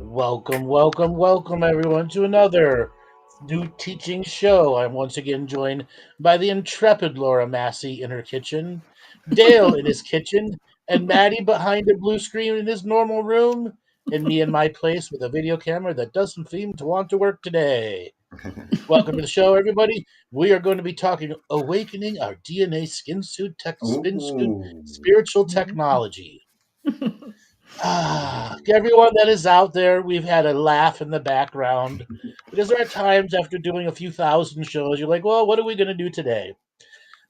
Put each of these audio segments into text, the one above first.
Welcome, everyone, to another new teaching show. I'm once again joined by the intrepid Laura Massey in her kitchen, Dale in his kitchen, and Maty behind a blue screen in his normal room, and me in my place with a video camera that doesn't seem to want to work today. Welcome to the show, everybody. We are going to be talking awakening our DNA spin suit Ooh. spiritual technology. Everyone that is out there, we've had a laugh in the background because there are times after doing a few thousand shows, you're like, well, what are we going to do today?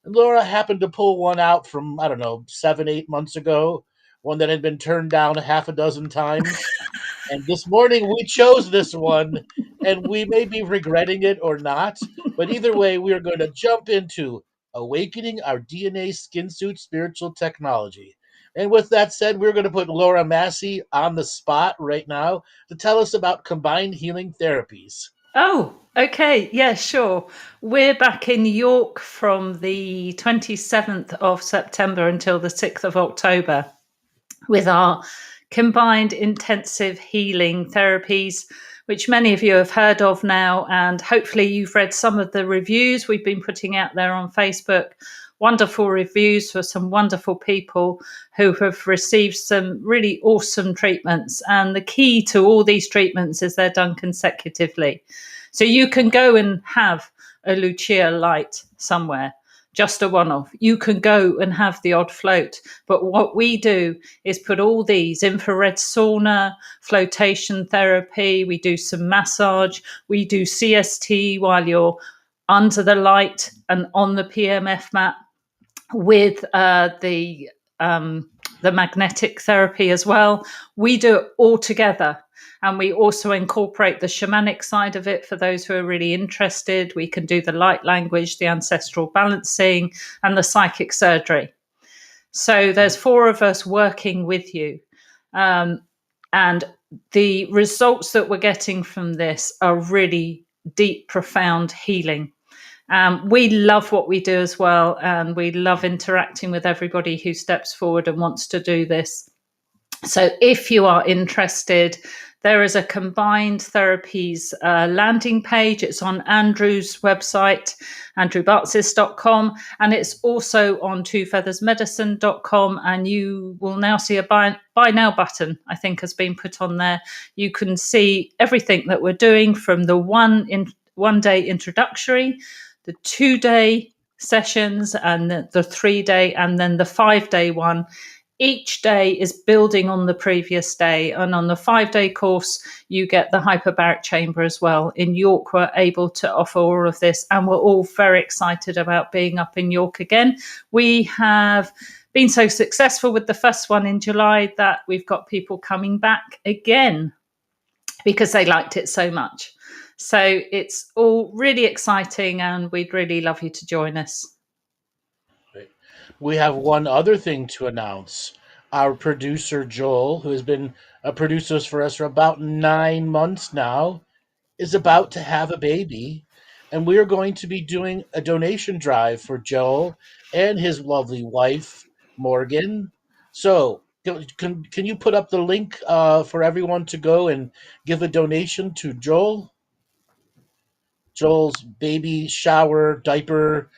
And Laura happened to pull one out from, I don't know, 7, 8 months ago, one that had been turned down a half a dozen times. And this morning we chose this one, and we may be regretting it or not, but either way, we are going to jump into awakening our DNA skin suit spiritual technology. And with that said, we're going to put Laura Massey on the spot right now to tell us about combined healing therapies. Oh, okay. Yeah, sure. We're back in York from the 27th of September until the 6th of October with our combined intensive healing therapies, which many of you have heard of now. And hopefully you've read some of the reviews we've been putting out there on Facebook. Wonderful reviews for some wonderful people who have received some really awesome treatments. And the key to all these treatments is they're done consecutively. So you can go and have a Lucia light somewhere, just a one-off. You can go and have the odd float. But what we do is put all these infrared sauna, flotation therapy, we do some massage, we do CST while you're under the light and on the PMF mat with the magnetic therapy as well. We do it all together. And we also incorporate the shamanic side of it for those who are really interested. We can do the light language, the ancestral balancing, and the psychic surgery. So there's 4 of us working with you. And the results that we're getting from this are really deep, profound healing. We love what we do as well, and we love interacting with everybody who steps forward and wants to do this. So if you are interested, there is a combined therapies landing page. It's on Andrew's website, andrewbartzis.com, and it's also on twofeathersmedicine.com. And you will now see a buy now button, I think, has been put on there. You can see everything that we're doing from the one day introductory, the 2-day sessions, and the 3-day, and then the 5-day one. Each day is building on the previous day. And on the 5-day course, you get the hyperbaric chamber as well. In York, we're able to offer all of this. And we're all very excited about being up in York again. We have been so successful with the first one in July that we've got people coming back again because they liked it so much. So it's all really exciting, and we'd really love you to join us. We have one other thing to announce. Our producer, Joel, who has been a producer for us for about 9 months now, is about to have a baby. And we are going to be doing a donation drive for Joel and his lovely wife, Morgan. So, can you put up the link for everyone to go and give a donation to Joel? Joel's baby shower diaper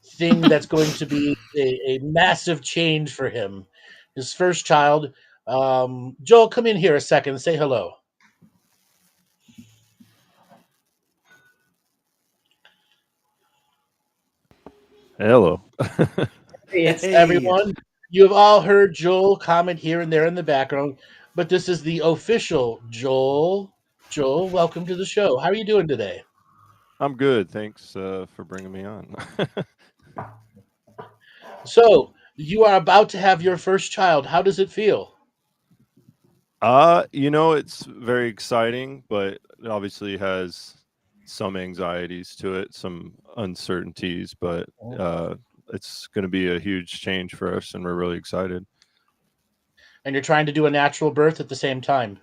thing that's going to be a massive change for him. His first child. Joel, come in here a second and say hello. Hello. It's everyone. You have all heard Joel comment here and there in the background, but this is the official Joel. Joel, welcome to the show. How are you doing today? I'm good. Thanks for bringing me on. So, you are about to have your first child. How does it feel? It's very exciting, but it obviously has some anxieties to it, some uncertainties, but it's going to be a huge change for us, and we're really excited. And you're trying to do a natural birth at the same time.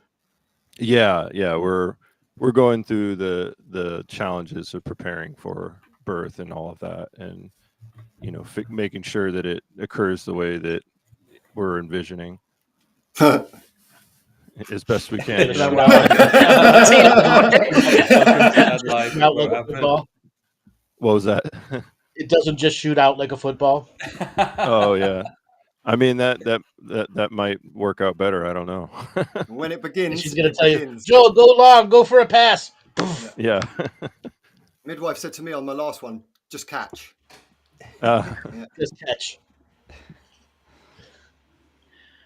Yeah, we're going through the challenges of preparing for birth and all of that, and making sure that it occurs the way that we're envisioning. as best we can. Shoot you know. out like a football. What was that? It doesn't just shoot out like a football. Oh yeah. I mean that might work out better. I don't know. When it begins, She's going to tell you, Joel, go long, go for a pass. Yeah. Midwife said to me on my last one, just catch. Just catch.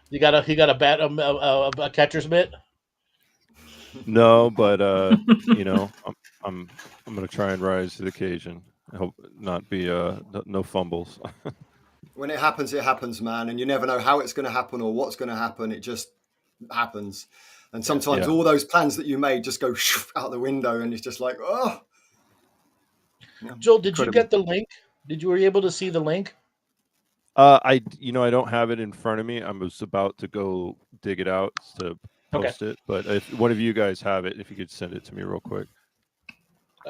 You got a bat, a catcher's mitt. No, but you know, I'm gonna try and rise to the occasion. I hope not be no fumbles. When it happens, man, and you never know how it's going to happen or what's going to happen. It just happens, and sometimes all those plans that you made just go out the window, and it's just like, oh. Joel, did you get the link? Were you able to see the link? I don't have it in front of me. I was about to go dig it out to post it, but if one of you guys have it, if you could send it to me real quick.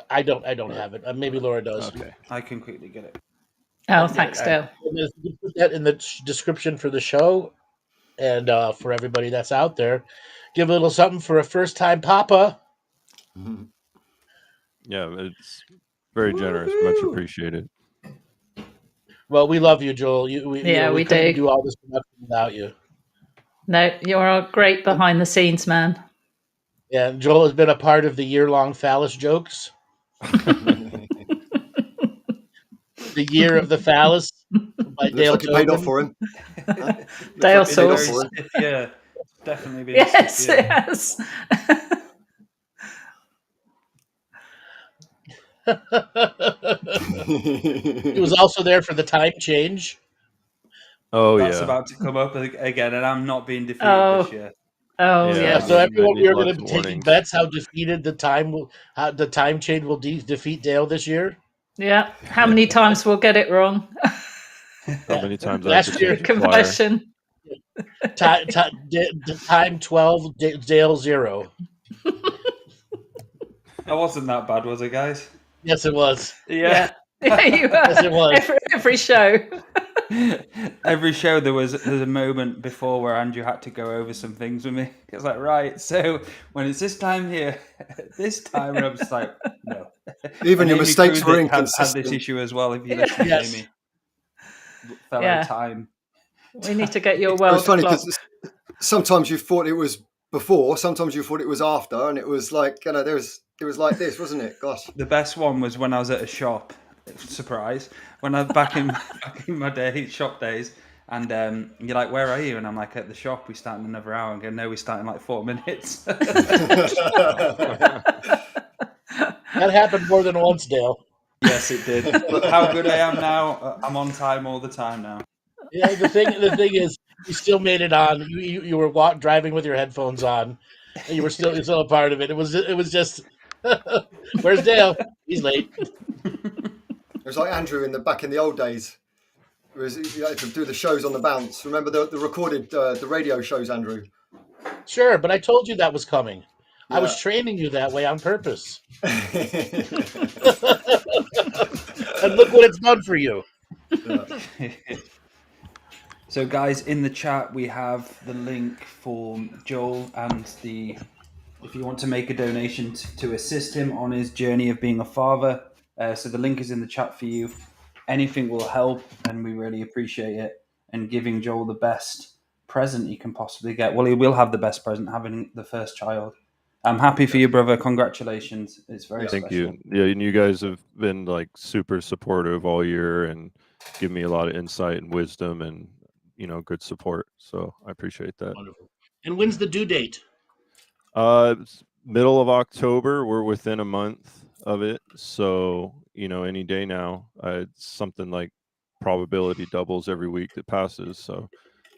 I don't have it. Maybe Laura does. Okay, I can quickly get it. Oh, thanks, Dale. You put that in the description for the show, and for everybody that's out there, give a little something for a first-time papa. Mm-hmm. Yeah, it's very generous. Much appreciated. Well, we love you, Joel. We couldn't do all this production without you. No, you're a great behind-the-scenes man. Yeah, Joel has been a part of the year-long phallus jokes. The Year of the Phallus by Dale Looks like it paid off for him. Dale Sauce. Yeah, definitely been. Yes, it has. He was also there for the time change. Oh, That's yeah. about to come up again, and I'm not being defeated this year. Oh, yeah. So everyone, we are going to be lots of taking warnings. bets how defeated the time change will defeat Dale this year. Yeah. How many times we'll get it wrong? How many times Last year, conversion. Time 12, Dale 0. I wasn't that bad, was it, guys? Yes, it was. Yeah. Yeah, you were. Yes, it was. Every show. Every show there's a moment before where Andrew had to go over some things with me. It's like, right, so when it's this time here, this time, and I'm just like, no. Even And your Amy mistakes were Cruz inconsistent. had this issue as well, if you listen to Yes. Amy. Fellow time. We need to get your It world was funny clock. because sometimes you thought it was before, sometimes you thought it was after, and it was like, it was like this, wasn't it? Gosh. The best one was when I was at a shop. Surprise! When I was back in my shop days, and you're like, "Where are you?" And I'm like, "At the shop. We start in another hour." And go, "No, we start in like 4 minutes." That happened more than once, Dale. Yes, it did. Look how good I am now. I'm on time all the time now. Yeah, the thing is, you still made it on. You were driving with your headphones on, and you were still a part of it. It was just, where's Dale? He's late. It was like Andrew back in the old days. It was, you had to do the shows on the bounce. Remember the recorded the radio shows, Andrew? Sure, but I told you that was coming. I was Yeah. training you that way on purpose. And look what it's done for you. So, guys, in the chat we have the link for Joel and if you want to make a donation to assist him on his journey of being a father. So the link is in the chat for you. Anything will help, and we really appreciate it. And giving Joel the best present he can possibly get. Well, he will have the best present having the first child. I'm happy for you, brother. Congratulations. It's very Thank special. you. Yeah, and you guys have been like super supportive all year and give me a lot of insight and wisdom and good support. So I appreciate that. Wonderful. And when's the due date? It's middle of October. We're within a month of it, so any day now. It's something like probability doubles every week that passes. So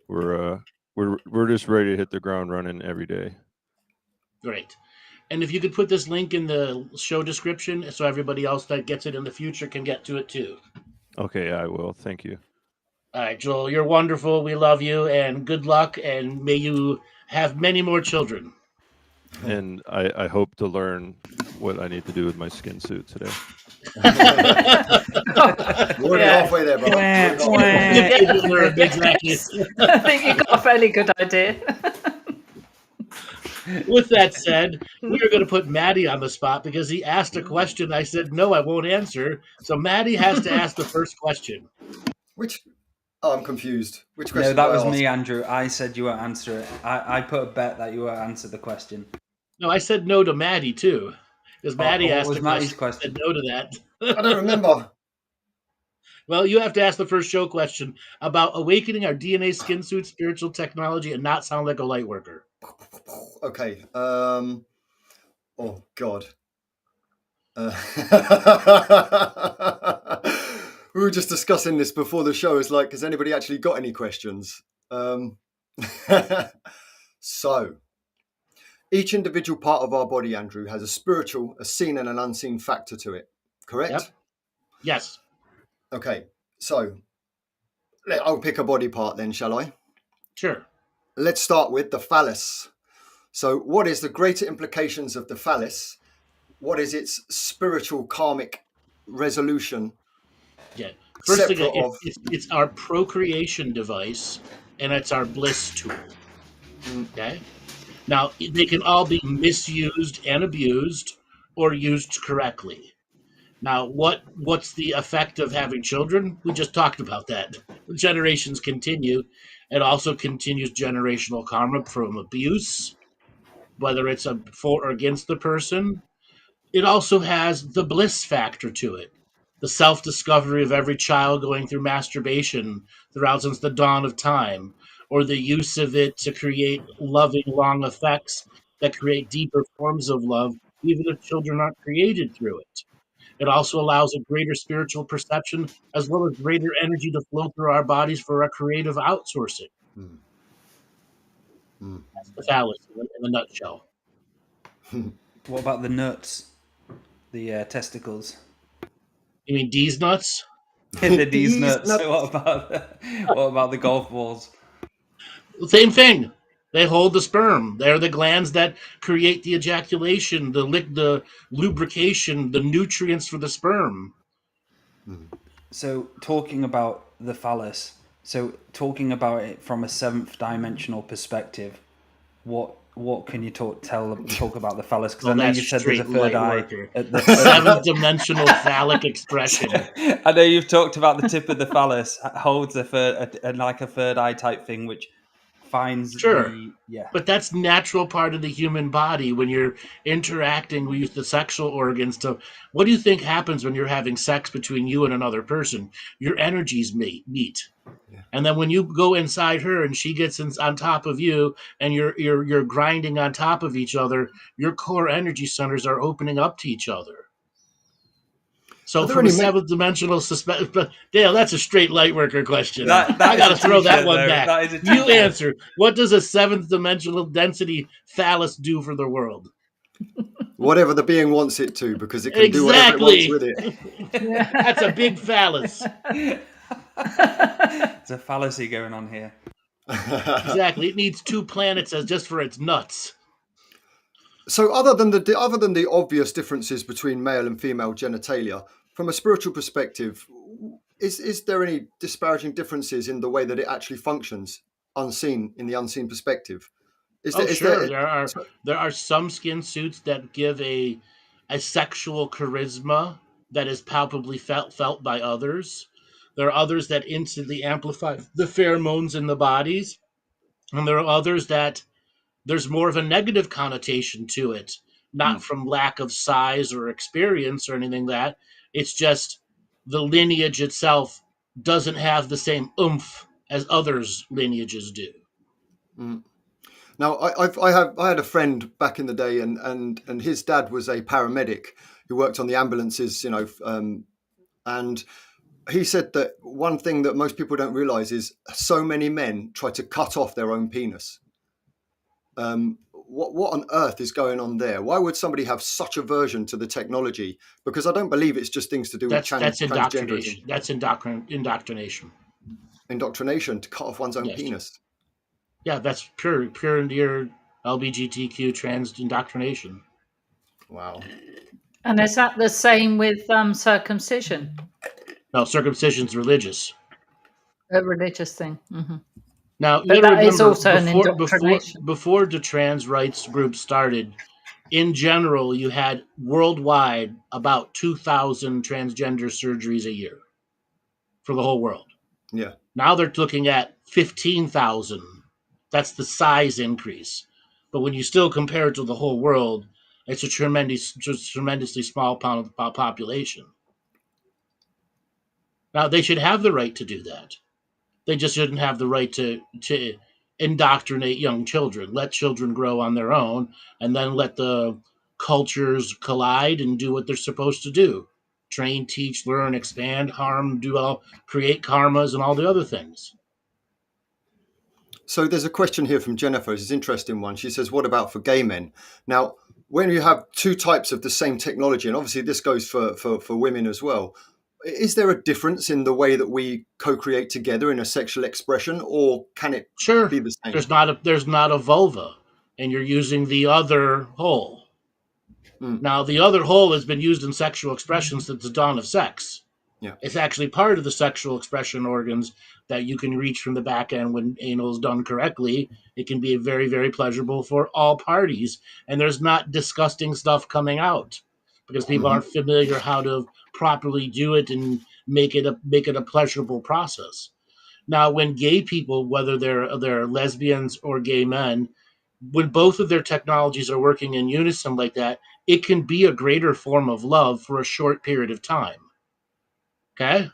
we're just ready to hit the ground running every day. Great. And if you could put this link in the show description so everybody else that gets it in the future can get to it too. Okay, I will. Thank you. All right, Joel, you're wonderful. We love you, and good luck, and may you have many more children. And I hope to learn what I need to do with my skin suit today. We're already halfway there, brother. Exactly. I think you got a fairly good idea. With that said, we are going to put Maty on the spot because he asked a question. I said, no, I won't answer. So Maty has to ask the first question. Which? Oh, I'm confused. Which No, question that did I was ask? me, Andrew. I said you won't answer it. I put a bet that you won't answer the question. No, I said no to Maty too. Because Maty what asked was the Maty's question. I question? said no to that. I don't remember. Well, you have to ask the first show question about awakening our DNA skin suit spiritual technology and not sound like a light worker. Okay. Oh God. We were just discussing this before the show. It's like, has anybody actually got any questions? So, each individual part of our body, Andrew, has a spiritual, a seen and an unseen factor to it. Correct? Yep. Yes. Okay. So, I'll pick a body part then, shall I? Sure. Let's start with the phallus. So, what is the greater implications of the phallus? What is its spiritual karmic resolution? Yeah. First thing, it's our procreation device, and it's our bliss tool. Okay. Now they can all be misused and abused, or used correctly. Now, what's the effect of having children? We just talked about that. Generations continue. It also continues generational karma from abuse, whether it's for or against the person. It also has the bliss factor to it. The self-discovery of every child going through masturbation throughout since the dawn of time, or the use of it to create loving, long effects that create deeper forms of love, even if children aren't created through it. It also allows a greater spiritual perception as well as greater energy to flow through our bodies for our creative outsourcing. That's the phallus in a nutshell. What about the nuts? The testicles? You mean D's nuts? The D's nuts. What about the golf balls? Same thing. They hold the sperm. They're the glands that create the ejaculation, the lubrication, the nutrients for the sperm. So talking about the phallus, talking about it from a seventh dimensional perspective, what can you talk about the phallus? Because I know you said there's a third eye. Seventh dimensional phallic expression. I know you've talked about the tip of the phallus holds a third eye type thing, which finds but that's natural part of the human body when you're interacting with the sexual organs. To what do you think happens when you're having sex between you and another person? Your energies meet. And then when you go inside her and she gets on top of you and you're grinding on top of each other, your core energy centers are opening up to each other. So from a seventh dimensional but Dale, that's a straight light worker question. I got to throw that one back. You answer. What does a seventh dimensional density phallus do for the world? Whatever the being wants it to, because it can do whatever it wants with it. That's a big phallus. There's a fallacy going on here. Exactly. It needs 2 planets just for its nuts. So other than the obvious differences between male and female genitalia, from a spiritual perspective, is there any disparaging differences in the way that it actually functions, in the unseen perspective? There are some skin suits that give a sexual charisma that is palpably felt by others. There are others that instantly amplify the pheromones in the bodies, and there are others that there's more of a negative connotation to it, not from lack of size or experience or anything that. It's just the lineage itself doesn't have the same oomph as others' lineages do. Now, I had a friend back in the day, and his dad was a paramedic who worked on the ambulances, and he said that one thing that most people don't realize is so many men try to cut off their own penis. What on earth is going on there? Why would somebody have such aversion to the technology? Because I don't believe it's just things to do with transgenderism. That's indoctrination. Indoctrination to cut off one's own penis. Yeah, that's pure and near LGBTQ trans indoctrination. Wow. And is that the same with circumcision? No, circumcision's religious. A religious thing. Mm-hmm. Now, you But got to that is remember, also an indoctrination. before the trans rights group started, in general, you had worldwide about 2,000 transgender surgeries a year for the whole world. Yeah. Now they're looking at 15,000. That's the size increase. But when you still compare it to the whole world, it's a tremendously small population. Now, they should have the right to do that. They just shouldn't have the right to indoctrinate young children. Let children grow on their own, and then let the cultures collide and do what they're supposed to do. Train, teach, learn, expand, harm, create karmas and all the other things. So there's a question here from Jennifer. It's an interesting one. She says, what about for gay men? Now, when you have two types of the same technology, and obviously this goes for women as well, is there a difference in the way that we co-create together in a sexual expression, or can it Sure, be the same? there's not a vulva, and you're using the other hole. Now, the other hole has been used in sexual expression since the dawn of sex. Yeah. It's actually part of the sexual expression organs that you can reach from the back end when anal is done correctly. It can be very, very pleasurable for all parties, and there's not disgusting stuff coming out because people aren't familiar how to properly do it and make it a pleasurable process. Now, when gay people, whether they're lesbians or gay men, when both of their technologies are working in unison like that, it can be a greater form of love for a short period of time. Okay?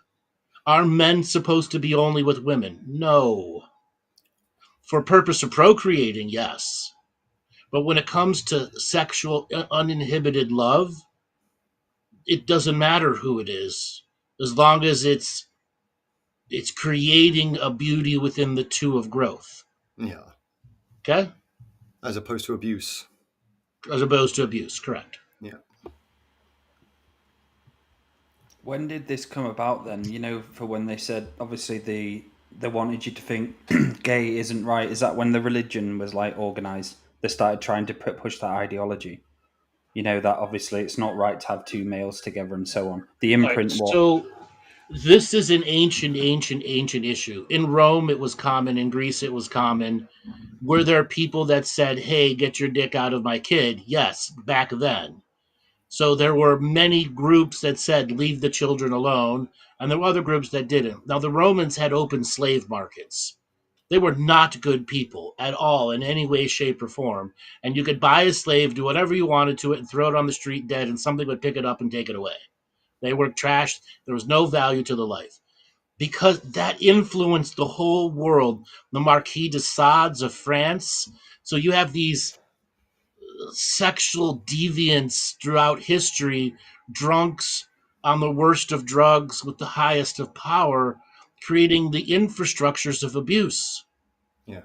Are men supposed to be only with women? No. For purpose of procreating, yes. But when it comes to sexual uninhibited love, it doesn't matter who it is, as long as it's creating a beauty within the two of growth. Yeah. Okay? As opposed to abuse. As opposed to abuse, correct. Yeah. When did this come about then? You know, for when they said, obviously, they wanted you to think gay isn't right. Is that when the religion was like organized? They started trying to push that ideology. You know, that obviously it's not right to have two males together and so on. The imprint Right, was. so this is an ancient issue. In Rome, it was common. In Greece, it was common. Were there people that said, hey, get your dick out of my kid? Yes, back then. So there were many groups that said, leave the children alone, and there were other groups that didn't. Now, the Romans had open slave markets. They were not good people at all in any way, shape, or form. And you could buy a slave, do whatever you wanted to it, and throw it on the street dead, and somebody would pick it up and take it away. They were trashed. There was no value to the life. Because that influenced the whole world. The Marquis de Sades of France. So you have these sexual deviants throughout history, drunks on the worst of drugs with the highest of power, creating the infrastructures of abuse. Yeah.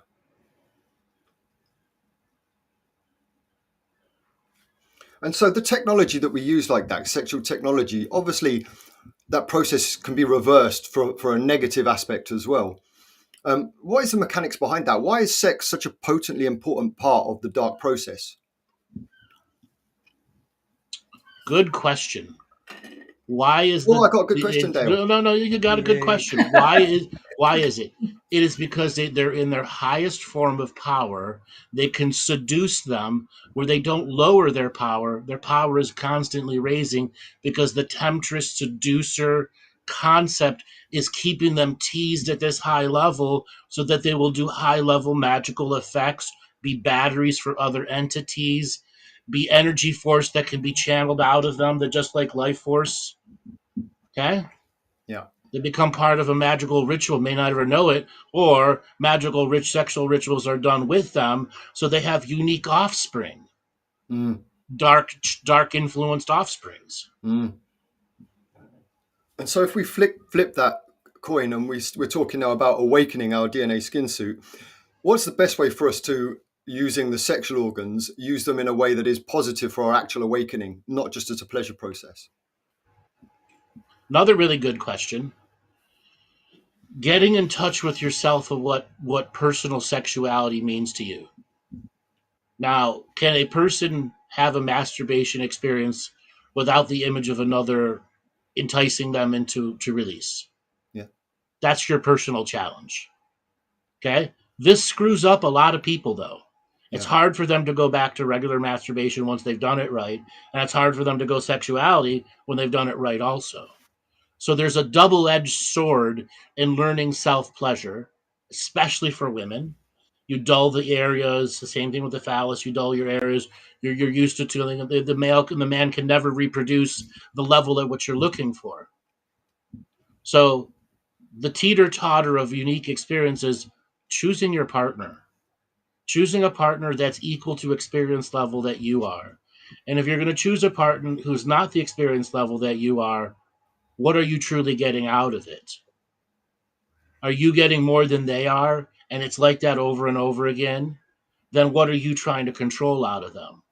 And so the technology that we use like that, sexual technology, obviously that process can be reversed for a negative aspect as well. What is the mechanics behind that? Why is sex such a potently important part of the dark process? Good question. Why is I got a good question, Dale. No, you got a good question. Why is it? It is because they're in their highest form of power. They can seduce them where they don't lower their power. Their power is constantly raising because the temptress seducer concept is keeping them teased at this high level so that they will do high level magical effects, be batteries for other entities, be energy force that can be channeled out of them. They're just like life force. Okay? Yeah. They become part of a magical ritual, may not ever know it, or magical rich sexual rituals are done with them, so they have unique offspring. Dark influenced offsprings. And so if we flip that coin and we're talking now about awakening our DNA skin suit, what's the best way for us to, using the sexual organs, use them in a way that is positive for our actual awakening, not just as a pleasure process? Another really good question. Getting in touch with yourself of what personal sexuality means to you. Now, can a person have a masturbation experience without the image of another enticing them into release? Yeah. That's your personal challenge. Okay? This screws up a lot of people, though. It's Yeah. hard for them to go back to regular masturbation once they've done it right, and it's hard for them to go sexuality when they've done it right also. So there's a double-edged sword in learning self-pleasure, especially for women. You dull the areas. The same thing with the phallus. You dull your areas. You're used to feeling the male and the man can never reproduce the level at which you're looking for. So the teeter-totter of unique experiences, choosing your partner, choosing a partner that's equal to experience level that you are. And if you're going to choose a partner who's not the experience level that you are, what are you truly getting out of it? Are you getting more than they are? And it's like that over and over again? Then what are you trying to control out of them?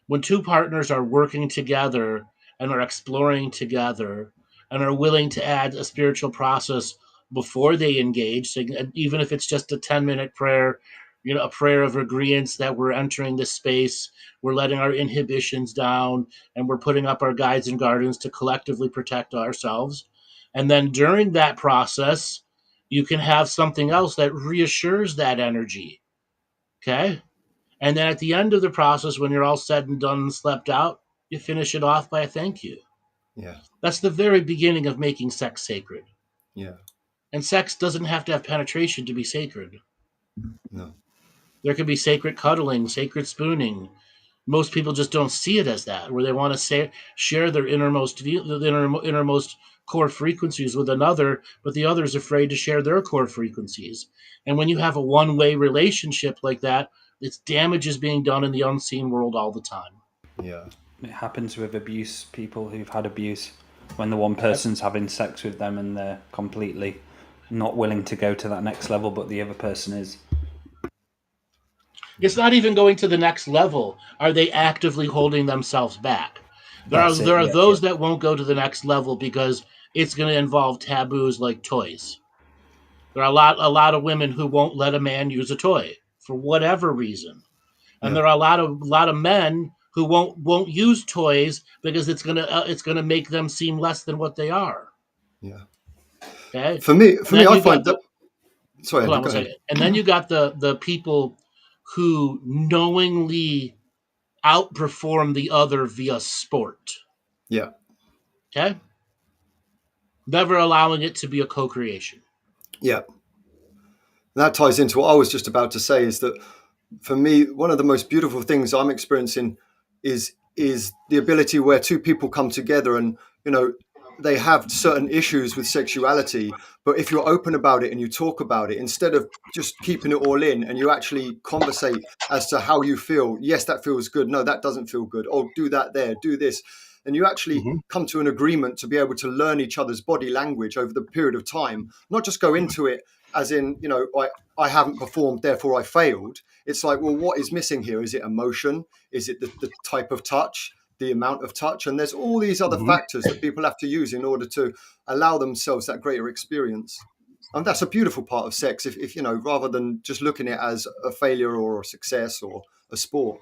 When two partners are working together and are exploring together and are willing to add a spiritual process before they engage, so even if it's just a 10-minute prayer, a prayer of agreeance that we're entering this space, we're letting our inhibitions down, and we're putting up our guides and guardians to collectively protect ourselves. And then during that process, you can have something else that reassures that energy. Okay? And then at the end of the process, when you're all said and done and slept out, you finish it off by a thank you. Yeah. That's the very beginning of making sex sacred. Yeah. And sex doesn't have to have penetration to be sacred. No. There could be sacred cuddling, sacred spooning. Most people just don't see it as that, where they want to share their innermost core frequencies with another, but the other's afraid to share their core frequencies. And when you have a one-way relationship like that, it's damage is being done in the unseen world all the time. Yeah. It happens with abuse, people who've had abuse, when the one person's having sex with them and they're completely not willing to go to that next level, but the other person is. It's not even going to the next level. Are they actively holding themselves back? There are those that won't go to the next level because it's going to involve taboos like toys. There are a lot of women who won't let a man use a toy for whatever reason, and there are a lot of men who won't use toys because it's gonna make them seem less than what they are. Yeah. Okay. For me, I find that. Sorry, hold on go one ahead. second. And then you got the people who knowingly outperform the other via sport. Yeah. Okay. Never allowing it to be a co-creation. Yeah. That ties into what I was just about to say, is that for me, one of the most beautiful things I'm experiencing is the ability where two people come together and, they have certain issues with sexuality, but if you're open about it and you talk about it, instead of just keeping it all in, and you actually conversate as to how you feel. Yes, that feels good. No, that doesn't feel good. Oh, do that there, do this. And you actually come to an agreement to be able to learn each other's body language over the period of time, not just go into it as in, I haven't performed, therefore I failed. It's like, well, what is missing here? Is it emotion? Is it the type of touch, the amount of touch? And there's all these other factors that people have to use in order to allow themselves that greater experience. And that's a beautiful part of sex, if rather than just looking at it as a failure or a success or a sport.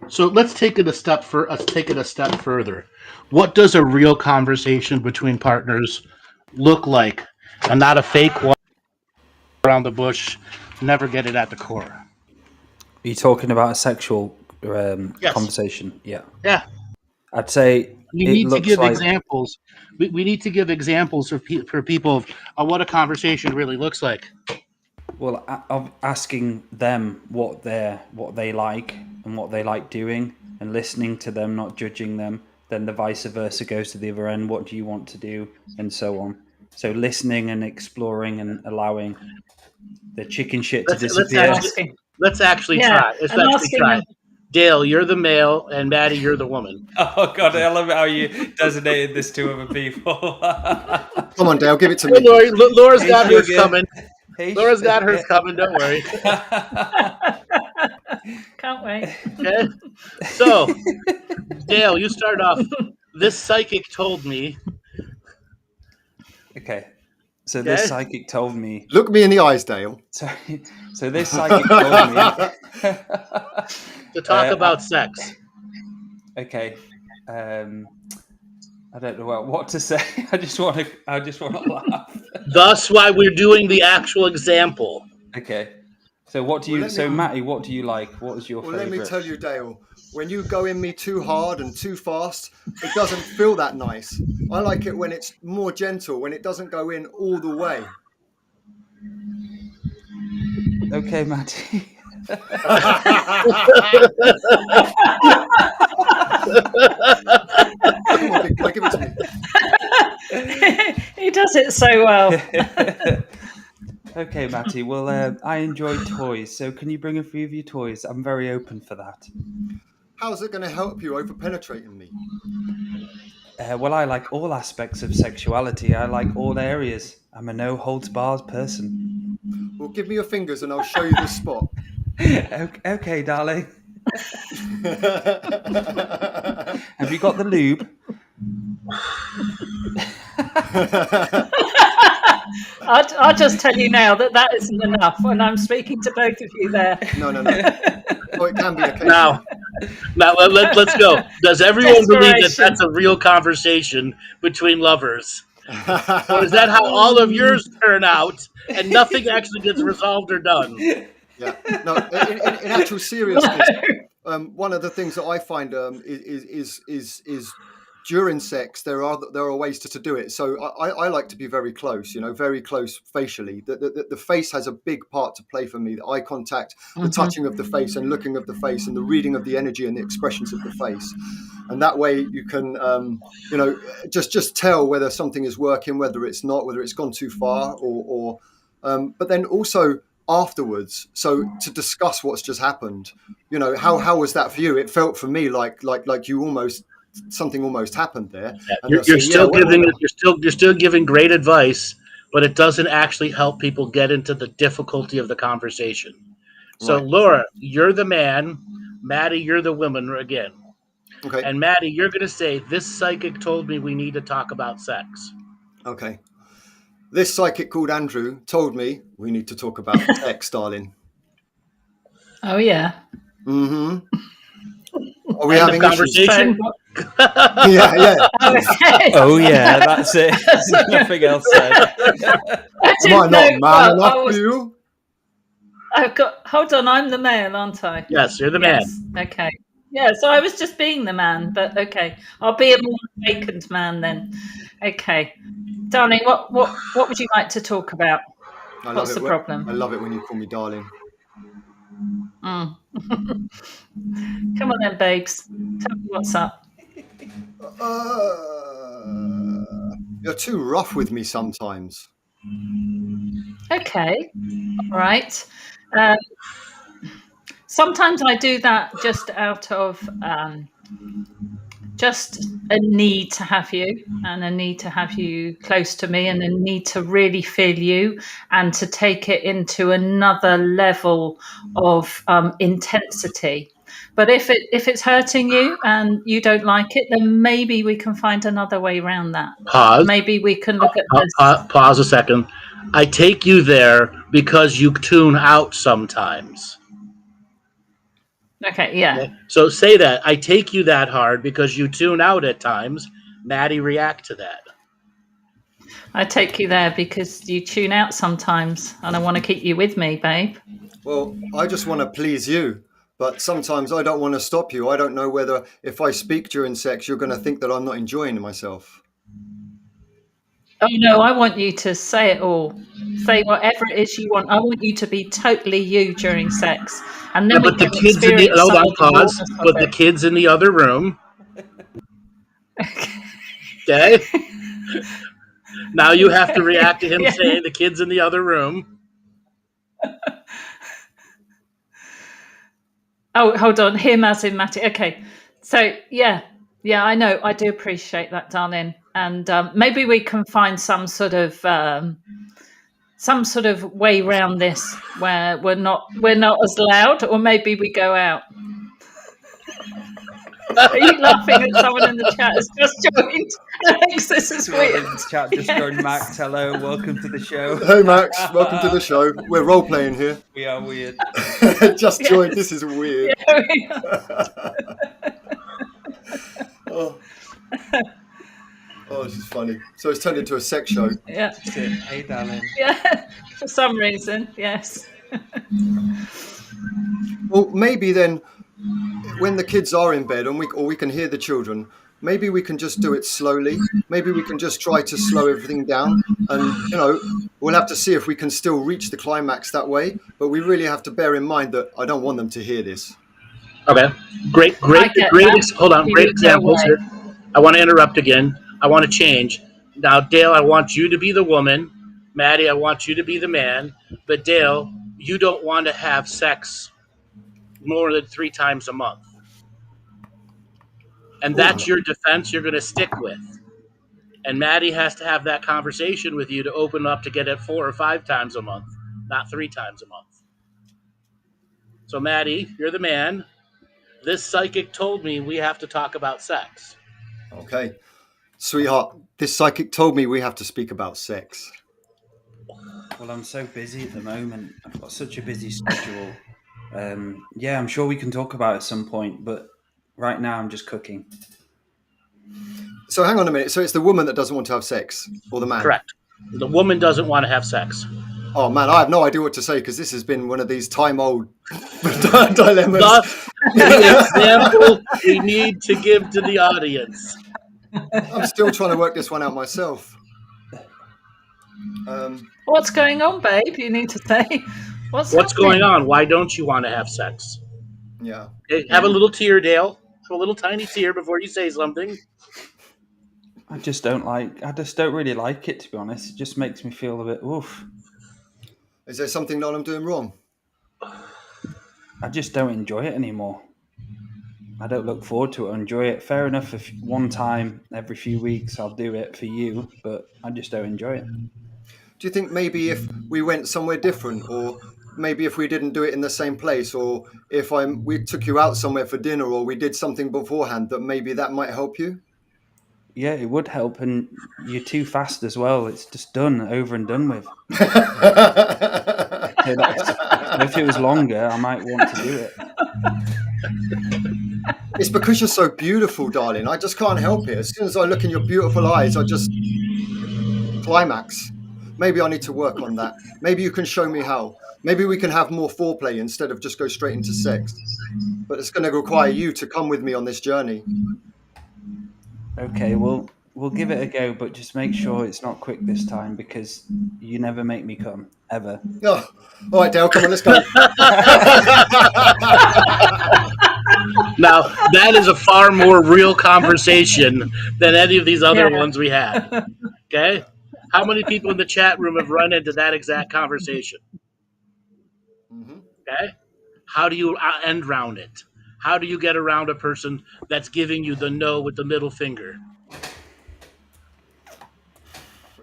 So let's take it a step further. What does a real conversation between partners look like, and not a fake one around the bush? Never get it at the core. Are you talking about a sexual Yes. conversation? Yeah. Yeah. I'd say we need to give examples. We need to give examples for people of what a conversation really looks like. Well, of asking them what they like and what they like doing, and listening to them, not judging them. Then the vice versa goes to the other end. What do you want to do, and so on. So listening and exploring and allowing the chicken shit to disappear. Let's actually try. Dale, you're the male, and Maty, you're the woman. Oh God, I love how you designated this to other people. Come on, Dale, give it to me. Laura's got hers coming. Laura's got hers coming. Don't worry. Can't wait. Okay. So, Dale, you start off. This psychic told me. Okay. So this psychic told me. Look me in the eyes, Dale. So this psychic told me to talk about sex. Okay. I don't know what to say. I just want to laugh. Thus, why we're doing the actual example. Okay. So what do you? Maty, what do you like? What is your Well, favorite? let me tell you, Dale. When you go in me too hard and too fast, it doesn't feel that nice. I like it when it's more gentle, when it doesn't go in all the way. Okay, Maty. Come on, big boy, give it to me. He does it so well. Okay, Maty. Well, I enjoy toys, so can you bring a few of your toys? I'm very open for that. How's it going to help you over penetrating me? Well, I like all aspects of sexuality. I like all areas. I'm a no holds bars person. Well, give me your fingers and I'll show you the spot. Okay, darling. Have you got the lube? I'll just tell you now that isn't enough, and I'm speaking to both of you there. No. Oh, it can be a case. Now let's go. Does everyone believe that that's a real conversation between lovers? Or is that how all of yours turn out and nothing actually gets resolved or done? Yeah. No, in actual seriousness, one of the things that I find is during sex there are ways to do it. So I like to be very close, very close facially. The face has a big part to play for me. The eye contact, the touching of the face and looking of the face and the reading of the energy and the expressions of the face. And that way you can, just tell whether something is working, whether it's not, whether it's gone too far but then also afterwards, so to discuss what's just happened, how was that for you? It felt for me like you something almost happened there. And You're still giving great advice, but it doesn't actually help people get into the difficulty of the conversation. So, right. Laura, you're the man. Maty, you're the woman again. Okay. And Maty, you're going to say, this psychic told me we need to talk about sex. Okay. This psychic called Andrew told me we need to talk about sex, darling. Oh, yeah. Mm-hmm. Are we having conversation? Yeah. Oh, yeah, that's it. There's nothing else said. Am I not man enough for you? Hold on, I'm the male, aren't I? Yes, you're the man. Okay. Yeah, so I was just being the man, but okay. I'll be a more vacant man then. Okay. Darling, what would you like to talk about? What's the problem? I love it when you call me darling. Come on then, babes. Tell me what's up. You're too rough with me sometimes. Okay. All right. Sometimes I do that just out of just a need to have you and a need to have you close to me and a need to really feel you and to take it into another level of intensity. But if it's hurting you and you don't like it, then maybe we can find another way around that. Pause. Maybe we can look at this. Pause a second. I take you there because you tune out sometimes. Okay, yeah. Okay? So say that. I take you that hard because you tune out at times. Maty, react to that. I take you there because you tune out sometimes and I want to keep you with me, babe. Well, I just want to please you. But sometimes I don't want to stop you. I don't know whether if I speak during sex, you're going to think that I'm not enjoying myself. Oh, no, I want you to say it all. Say whatever it is you want. I want you to be totally you during sex. And then but the kids in the the kids in the other room. Okay. Now you have to react to him saying the kids in the other room. Oh, hold on. Him as in Maty. Okay. So, yeah, I know. I do appreciate that, darling. And maybe we can find some sort of way around this where we're not as loud, or maybe we go out. Are you laughing at someone in the chat has just joined? Alex, this is weird. In the chat just joined Max. Hello, welcome to the show. Hey Max, welcome to the show. We're role playing here. We are weird. Just joined. This is weird. Yeah, we are. Oh. Oh, this is funny. So it's turned into a sex show. Yeah. That's it. Hey, darling. Yeah. For some reason, yes. Well, maybe then, when the kids are in bed and we can hear the children, maybe we can just do it slowly. Maybe we can just try to slow everything down, and we'll have to see if we can still reach the climax that way. But we really have to bear in mind that I don't want them to hear this. Okay, great. Hold on, great examples here. I want to interrupt again. I want to change. Now, Dale, I want you to be the woman. Maddie, I want you to be the man. But Dale, you don't want to have sex more than 3 times a month. And that's your defense you're going to stick with. And Maddie has to have that conversation with you to open up to get it 4 or 5 times a month, not 3 times a month. So, Maddie, you're the man. This psychic told me we have to talk about sex. Okay. Sweetheart, this psychic told me we have to speak about sex. Well, I'm so busy at the moment. I've got such a busy schedule. Yeah, I'm sure we can talk about it at some point, but right now I'm just cooking. So hang on a minute. So it's the woman that doesn't want to have sex, or the man? Correct. The woman doesn't want to have sex. Oh man, I have no idea what to say because this has been one of these time-old dilemmas. The example we need to give to the audience. I'm still trying to work this one out myself. What's going on, babe? You need to say. What's going on? Why don't you want to have sex? Yeah. Okay, have a little tear, Dale. Have a little tiny tear before you say something. I just don't really like it, to be honest. It just makes me feel a bit oof. Is there something that I'm doing wrong? I just don't enjoy it anymore. I don't look forward to it or enjoy it. Fair enough, if one time every few weeks I'll do it for you, but I just don't enjoy it. Do you think maybe if we went somewhere different, or maybe if we didn't do it in the same place, or if we took you out somewhere for dinner, or we did something beforehand, that maybe that might help you? Yeah, it would help, and you're too fast as well. It's just done, over and done with. If it was longer, I might want to do it. It's because you're so beautiful, darling. I just can't help it. As soon as I look in your beautiful eyes, I just climax. Maybe I need to work on that. Maybe you can show me how. Maybe we can have more foreplay instead of just go straight into sex. But it's going to require you to come with me on this journey. Okay, well, we'll give it a go, but just make sure it's not quick this time because you never make me come, ever. Oh, all right, Dale, come on, let's go. Now, that is a far more real conversation than any of these other ones we had. Okay? How many people in the chat room have run into that exact conversation? Okay? How do you end round it? How do you get around a person that's giving you the no with the middle finger?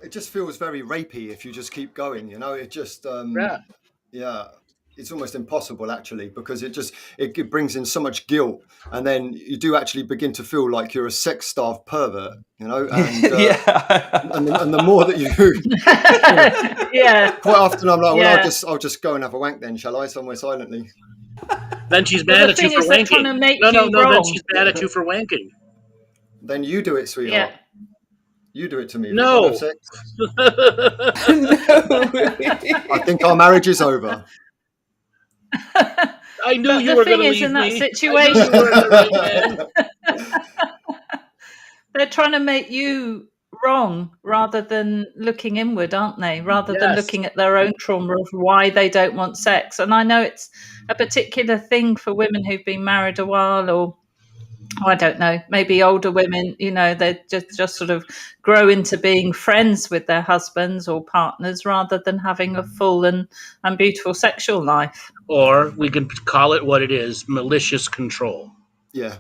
It just feels very rapey if you just keep going, it just yeah, it's almost impossible actually, because it brings in so much guilt, and then you do actually begin to feel like you're a sex starved pervert, and and the more that you quite often I'm like, well, I'll just go and have a wank then, shall I, somewhere silently. Then she's mad at you for wanking. No, then she's mad at you for wanking. Then you do it, sweetheart. Yeah. You do it to me. No. Sex. I think our marriage is over. I knew you were going to leave me. In that situation, they're trying to make you wrong rather than looking inward, aren't they? Rather than looking at their own trauma of why they don't want sex. And I know it's a particular thing for women who've been married a while, or I don't know, maybe older women, they just sort of grow into being friends with their husbands or partners rather than having a full and beautiful sexual life. Or we can call it what it is, malicious control. Yeah.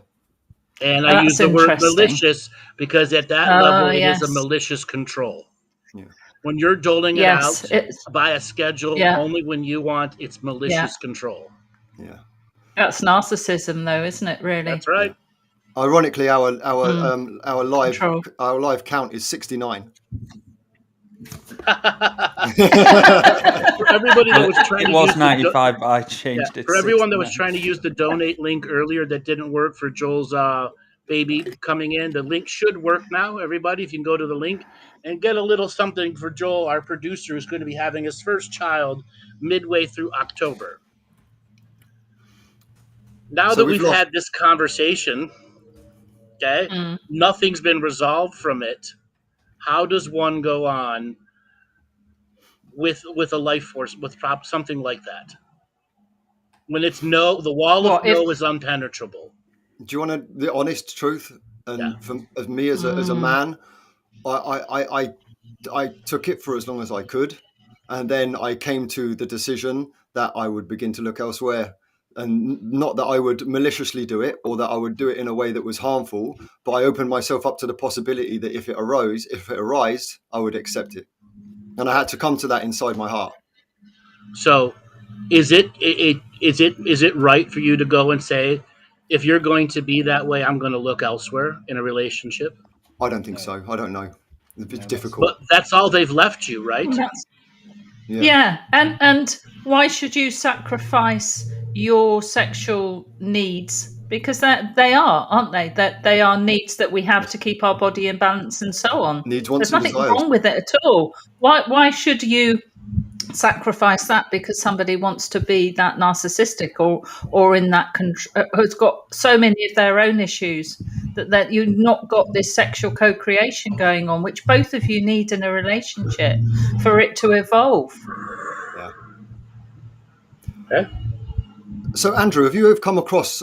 And I use the word malicious because at that level, it is a malicious control. Yeah. When you're doling it out by a schedule only when you want, it's malicious control. Yeah. That's narcissism, though, isn't it, really? That's right. Yeah. Ironically, our live count is 69. For everybody that was trying it to was use 95, but I changed it. For everyone that was trying to use the donate link earlier that didn't work for Joel's baby coming in. The link should work now, everybody. If you can go to the link and get a little something for Joel, our producer, who's going to be having his first child midway through October. Now So that we've we've lost. had this conversation, okay, nothing's been resolved from it. How does one go on with a life force, with something like that? When it's no, the wall of no is impenetrable. Do you want the honest truth? And as me as a man, I took it for as long as I could, and then I came to the decision that I would begin to look elsewhere, and not that I would maliciously do it or that I would do it in a way that was harmful, but I opened myself up to the possibility that if it arose, I would accept it, and I had to come to that inside my heart. So, is it right for you to go and say, if you're going to be that way, I'm going to look elsewhere in a relationship? I don't think so. I don't know. It's difficult. But that's all they've left you, right? Yeah. And why should you sacrifice your sexual needs? Because they are, aren't they? That they are needs that we have to keep our body in balance and so on. Needs, wants, There's and nothing desires. wrong with it at all. Why should you sacrifice that because somebody wants to be that narcissistic or in that has got so many of their own issues that you've not got this sexual co-creation going on, which both of you need in a relationship for it to evolve. Yeah. Okay. So Andrew, have you come across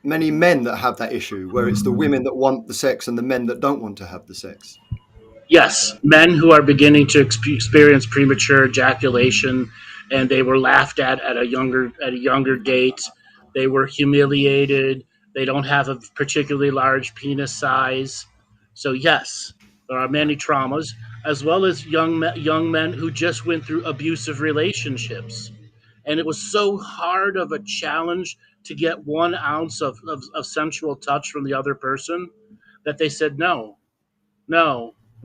many men that have that issue where it's the women that want the sex and the men that don't want to have the sex? Yes, men who are beginning to experience premature ejaculation, and they were laughed at a younger date. They were humiliated. They don't have a particularly large penis size. So yes, there are many traumas, as well as young men who just went through abusive relationships, and it was so hard of a challenge to get 1 ounce of sensual touch from the other person that they said no.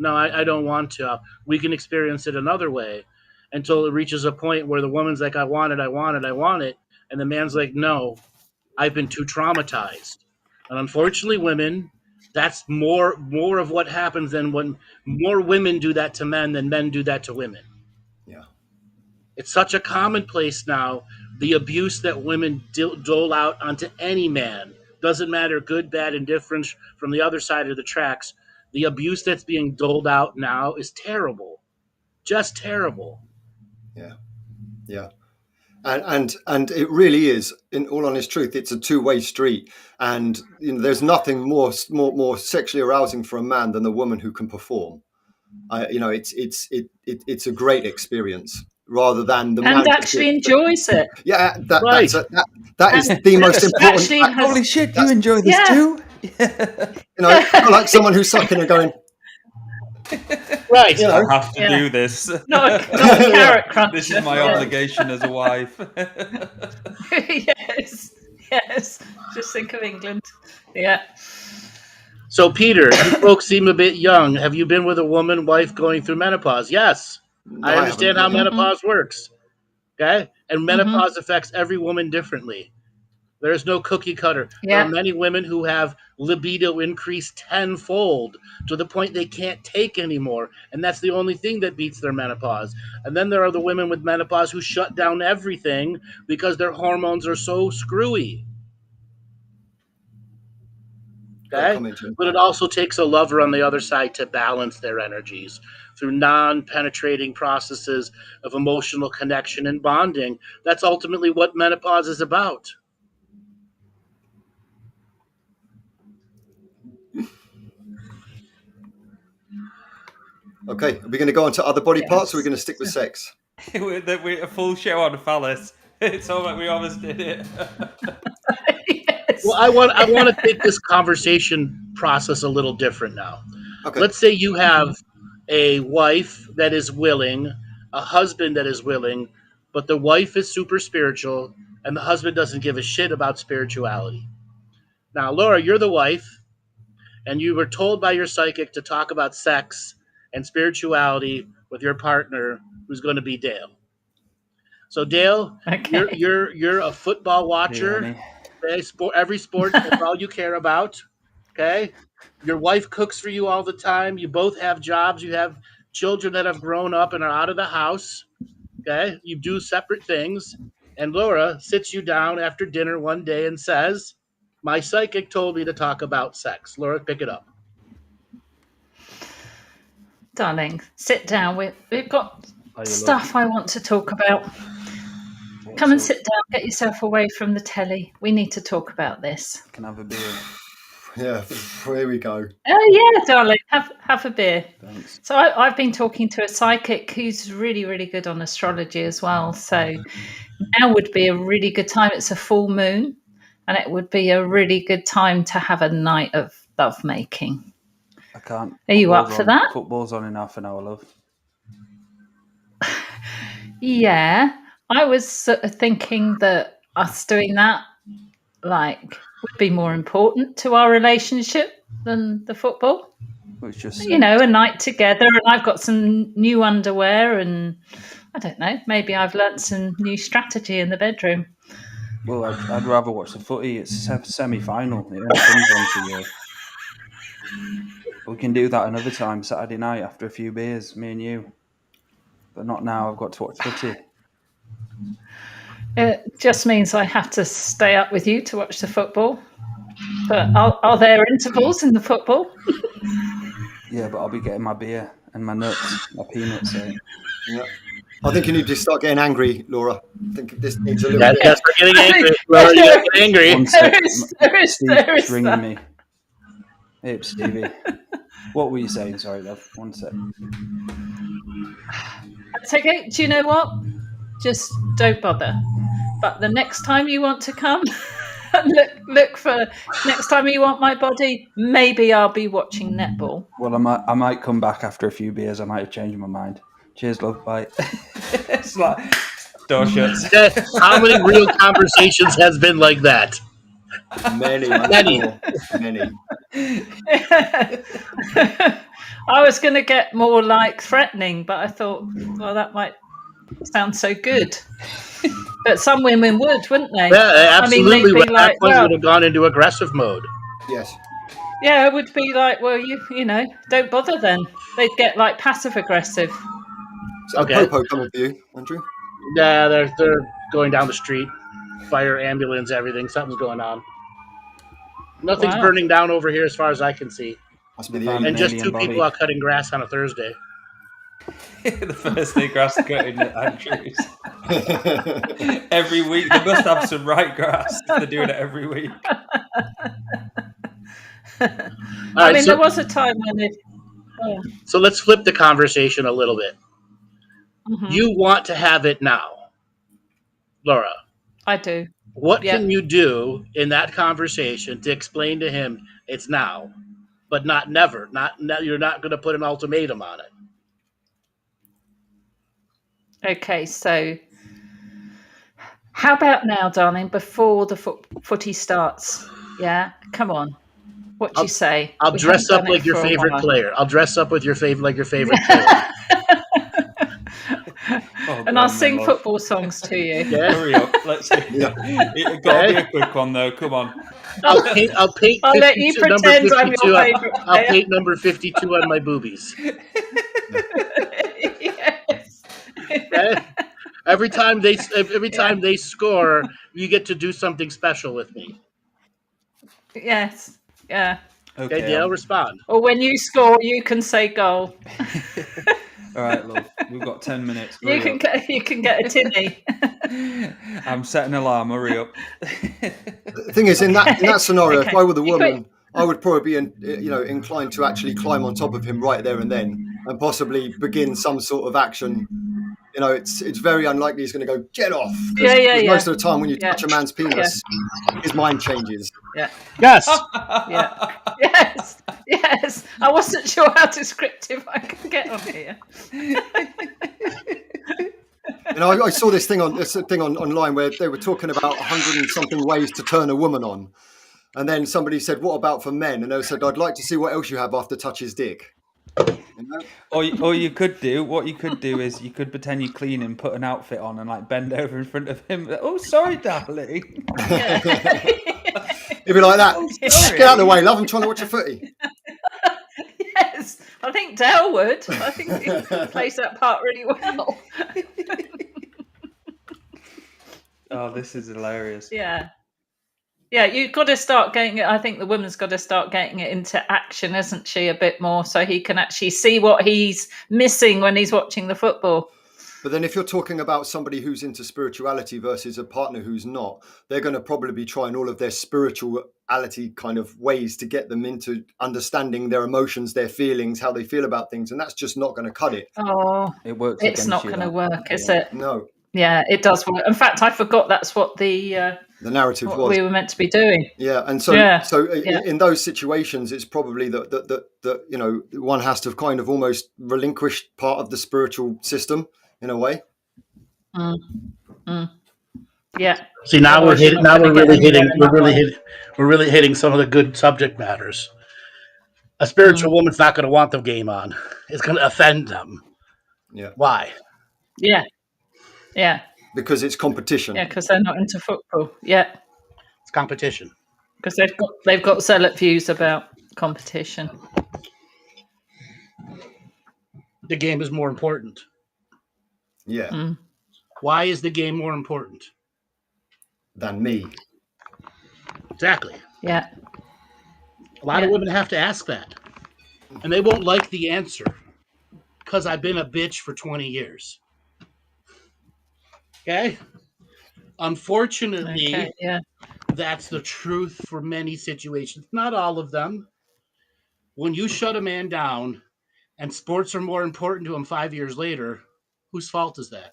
I don't want to. We can experience it another way, until it reaches a point where the woman's like, I want it. And the man's like, no, I've been too traumatized. And unfortunately, women, that's more of what happens than when more women do that to men than men do that to women. Yeah. It's such a commonplace now, the abuse that women dole out onto any man. Doesn't matter, good, bad, indifferent, from the other side of the tracks. The abuse that's being doled out now is terrible. Just terrible. Yeah. Yeah. And it really is, in all honest truth, it's a two-way street. And there's nothing more sexually arousing for a man than the woman who can perform. It's a great experience rather than the man and actually enjoys it. Yeah, right. That is the most important. Holy shit, you enjoy this too? Like someone who's sucking and going, right. I have to do this. Not a carrot cruncher. This is my obligation as a wife. Yes. Just think of England. Yeah. So, Peter, you folks seem a bit young. Have you been with a wife going through menopause? Yes. I understand how menopause works. Okay? And menopause affects every woman differently. There is no cookie cutter. Yeah. There are many women who have libido increased tenfold to the point they can't take anymore. And that's the only thing that beats their menopause. And then there are the women with menopause who shut down everything because their hormones are so screwy. Okay? But it also takes a lover on the other side to balance their energies through non-penetrating processes of emotional connection and bonding. That's ultimately what menopause is about. Okay, are we going to go on to other body parts, or are we going to stick with sex? We're a full show on phallus. It's all right, we almost did it. Yes. Well, I want to take this conversation process a little different now. Okay. Let's say you have a wife that is willing, a husband that is willing, but the wife is super spiritual and the husband doesn't give a shit about spirituality. Now, Laura, you're the wife, and you were told by your psychic to talk about sex and spirituality with your partner, who's going to be Dale. So, Dale, you're a football watcher. Yeah, every sport, that's all you care about. Okay? Your wife cooks for you all the time. You both have jobs. You have children that have grown up and are out of the house. Okay? You do separate things. And Laura sits you down after dinner one day and says, "My psychic told me to talk about sex." Laura, pick it up. Darling, sit down. We've got stuff I want to talk about. Come and sit down. Get yourself away from the telly. We need to talk about this. Can I have a beer? Yeah, here we go. Oh yeah, darling. Have a beer. Thanks. So I've been talking to a psychic who's really, really good on astrology as well. So now would be a really good time. It's a full moon, and it would be a really good time to have a night of lovemaking. I can't. Are you up for that? Football's on in half an hour, love. Yeah, I was sort of thinking that us doing that, would be more important to our relationship than the football. It's just a night together, and I've got some new underwear, and I don't know, maybe I've learnt some new strategy in the bedroom. Well, I'd rather watch the footy. It's a semi-final. It only comes once a year. We can do that another time, Saturday night after a few beers, me and you. But not now. I've got to watch footy. It just means I have to stay up with you to watch the football. But are there intervals in the football? Yeah, but I'll be getting my beer and my nuts, my peanuts. Yeah. I think you need to start getting angry, Laura. I think this needs a little bit. Yes, we're getting angry. Laura, you gotta get angry. Steve's ringing me. Hey, Stevie. What were you saying? Sorry, love. One sec. It's okay. Do you know what? Just don't bother. But the next time you want to come, look for next time you want my body, maybe I'll be watching netball. Well, I might come back after a few beers. I might have changed my mind. Cheers, love. Bye. It's like door shuts. How many real conversations has been like that? Many. I was going to get more threatening, but I thought, well, that might sound so good. But some women wouldn't they? Yeah, absolutely. I mean, they'd be like, would have gone into aggressive mode. Yes. Yeah, it would be like, well, you know, don't bother then. They'd get passive aggressive. Okay. Popo coming for you, Andrew? Yeah, they're going down the street. Fire, ambulance, everything. Something's going on. Nothing's burning down over here as far as I can see. Must be the and just two people are cutting grass on a Thursday. The Thursday grass cutting at Andrews. Every week. They must have some right grass if they're doing it every week. There was a time when it... Oh. So let's flip the conversation a little bit. Mm-hmm. You want to have it now, Laura. I do. What can you do in that conversation to explain to him it's now, but not never? You're not going to put an ultimatum on it. Okay, so how about now, darling, before the footy starts? Yeah, come on. What do you say? I'll dress up like your favorite player. I'll dress up with your favorite player. And I'll sing football songs to you. Yeah. Hurry up. Let's see. Yeah. It's got to be a quick one, though. Come on. I'll paint I'll let you pretend I'm your favorite player. I'll paint number 52 on my boobies. Yes. Okay? Every time they score, you get to do something special with me. Yes. Yeah. Okay, Dale, respond. Or when you score, you can say goal. All right, love. We've got 10 minutes. You can get a tinny. I'm setting an alarm. Hurry up. The thing is, in that scenario, if I were the woman, I would probably be inclined to actually climb on top of him right there and then, and possibly begin some sort of action. You know, it's very unlikely he's going to go get off. Most of the time, when you touch a man's penis, his mind changes. Yeah. Yes. Yeah. Yes. I wasn't sure how descriptive I could get on here. I saw this thing online where they were talking about 100 and something ways to turn a woman on, and then somebody said, "What about for men?" And they said, "I'd like to see what else you have after touch his dick." Or you could do is you could pretend you clean him, put an outfit on, and bend over in front of him. Oh, sorry, darling. He'd be like that. Story. Get out of the way, love. I'm trying to watch a footy. Yes, I think Dale would. I think he plays that part really well. Oh, this is hilarious. Yeah. Yeah, you've got to start getting it. I think the woman's got to start getting it into action, isn't she, a bit more, so he can actually see what he's missing when he's watching the football. But then if you're talking about somebody who's into spirituality versus a partner who's not, they're going to probably be trying all of their spirituality kind of ways to get them into understanding their emotions, their feelings, how they feel about things. And that's just not going to cut it. Oh, It works. it's not going to work, is it? No, Yeah, it does work. In fact, I forgot that's what the narrative what was. we were meant to be doing. Yeah, and so in those situations, it's probably that you know, one has to kind of almost relinquish part of the spiritual system in a way. Yeah. See, now we're Otherwise you're hitting. not Now gonna we're get really anywhere hitting. in We're that really way. hitting. We're really hitting some of the good subject matters. A spiritual woman's not going to want the game on. It's going to offend them. Yeah, Why? Yeah. Yeah. because it's competition. Yeah, because they're not into football. Yeah. It's competition. Because they've got zealot views about competition. The game is more important. Yeah, Why is the game more important? than me. Exactly. Yeah. A lot of women have to ask that, and they won't like the answer because I've been a bitch for 20 years. Okay. Unfortunately, Okay. Yeah. that's the truth for many situations. Not all of them. When you shut a man down and sports are more important to him 5 years later, whose fault is that?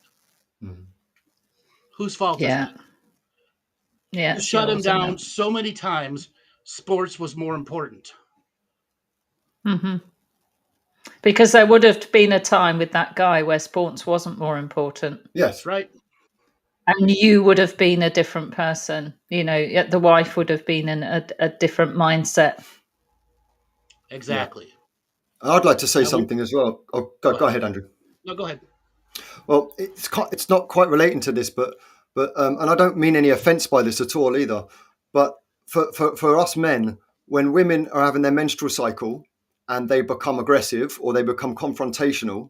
Whose fault is that? Yeah. You shut him down so many times, sports was more important. Because there would have been a time with that guy where sports wasn't more important. Yes, That's right. And you would have been a different person. You know, the wife would have been in a different mindset. Exactly. I'd like to say something as well. Oh, go ahead, Andrew. No, go ahead. Well, it's not quite relating to this, but and I don't mean any offence by this at all either. But for us men, when women are having their menstrual cycle and they become aggressive or they become confrontational,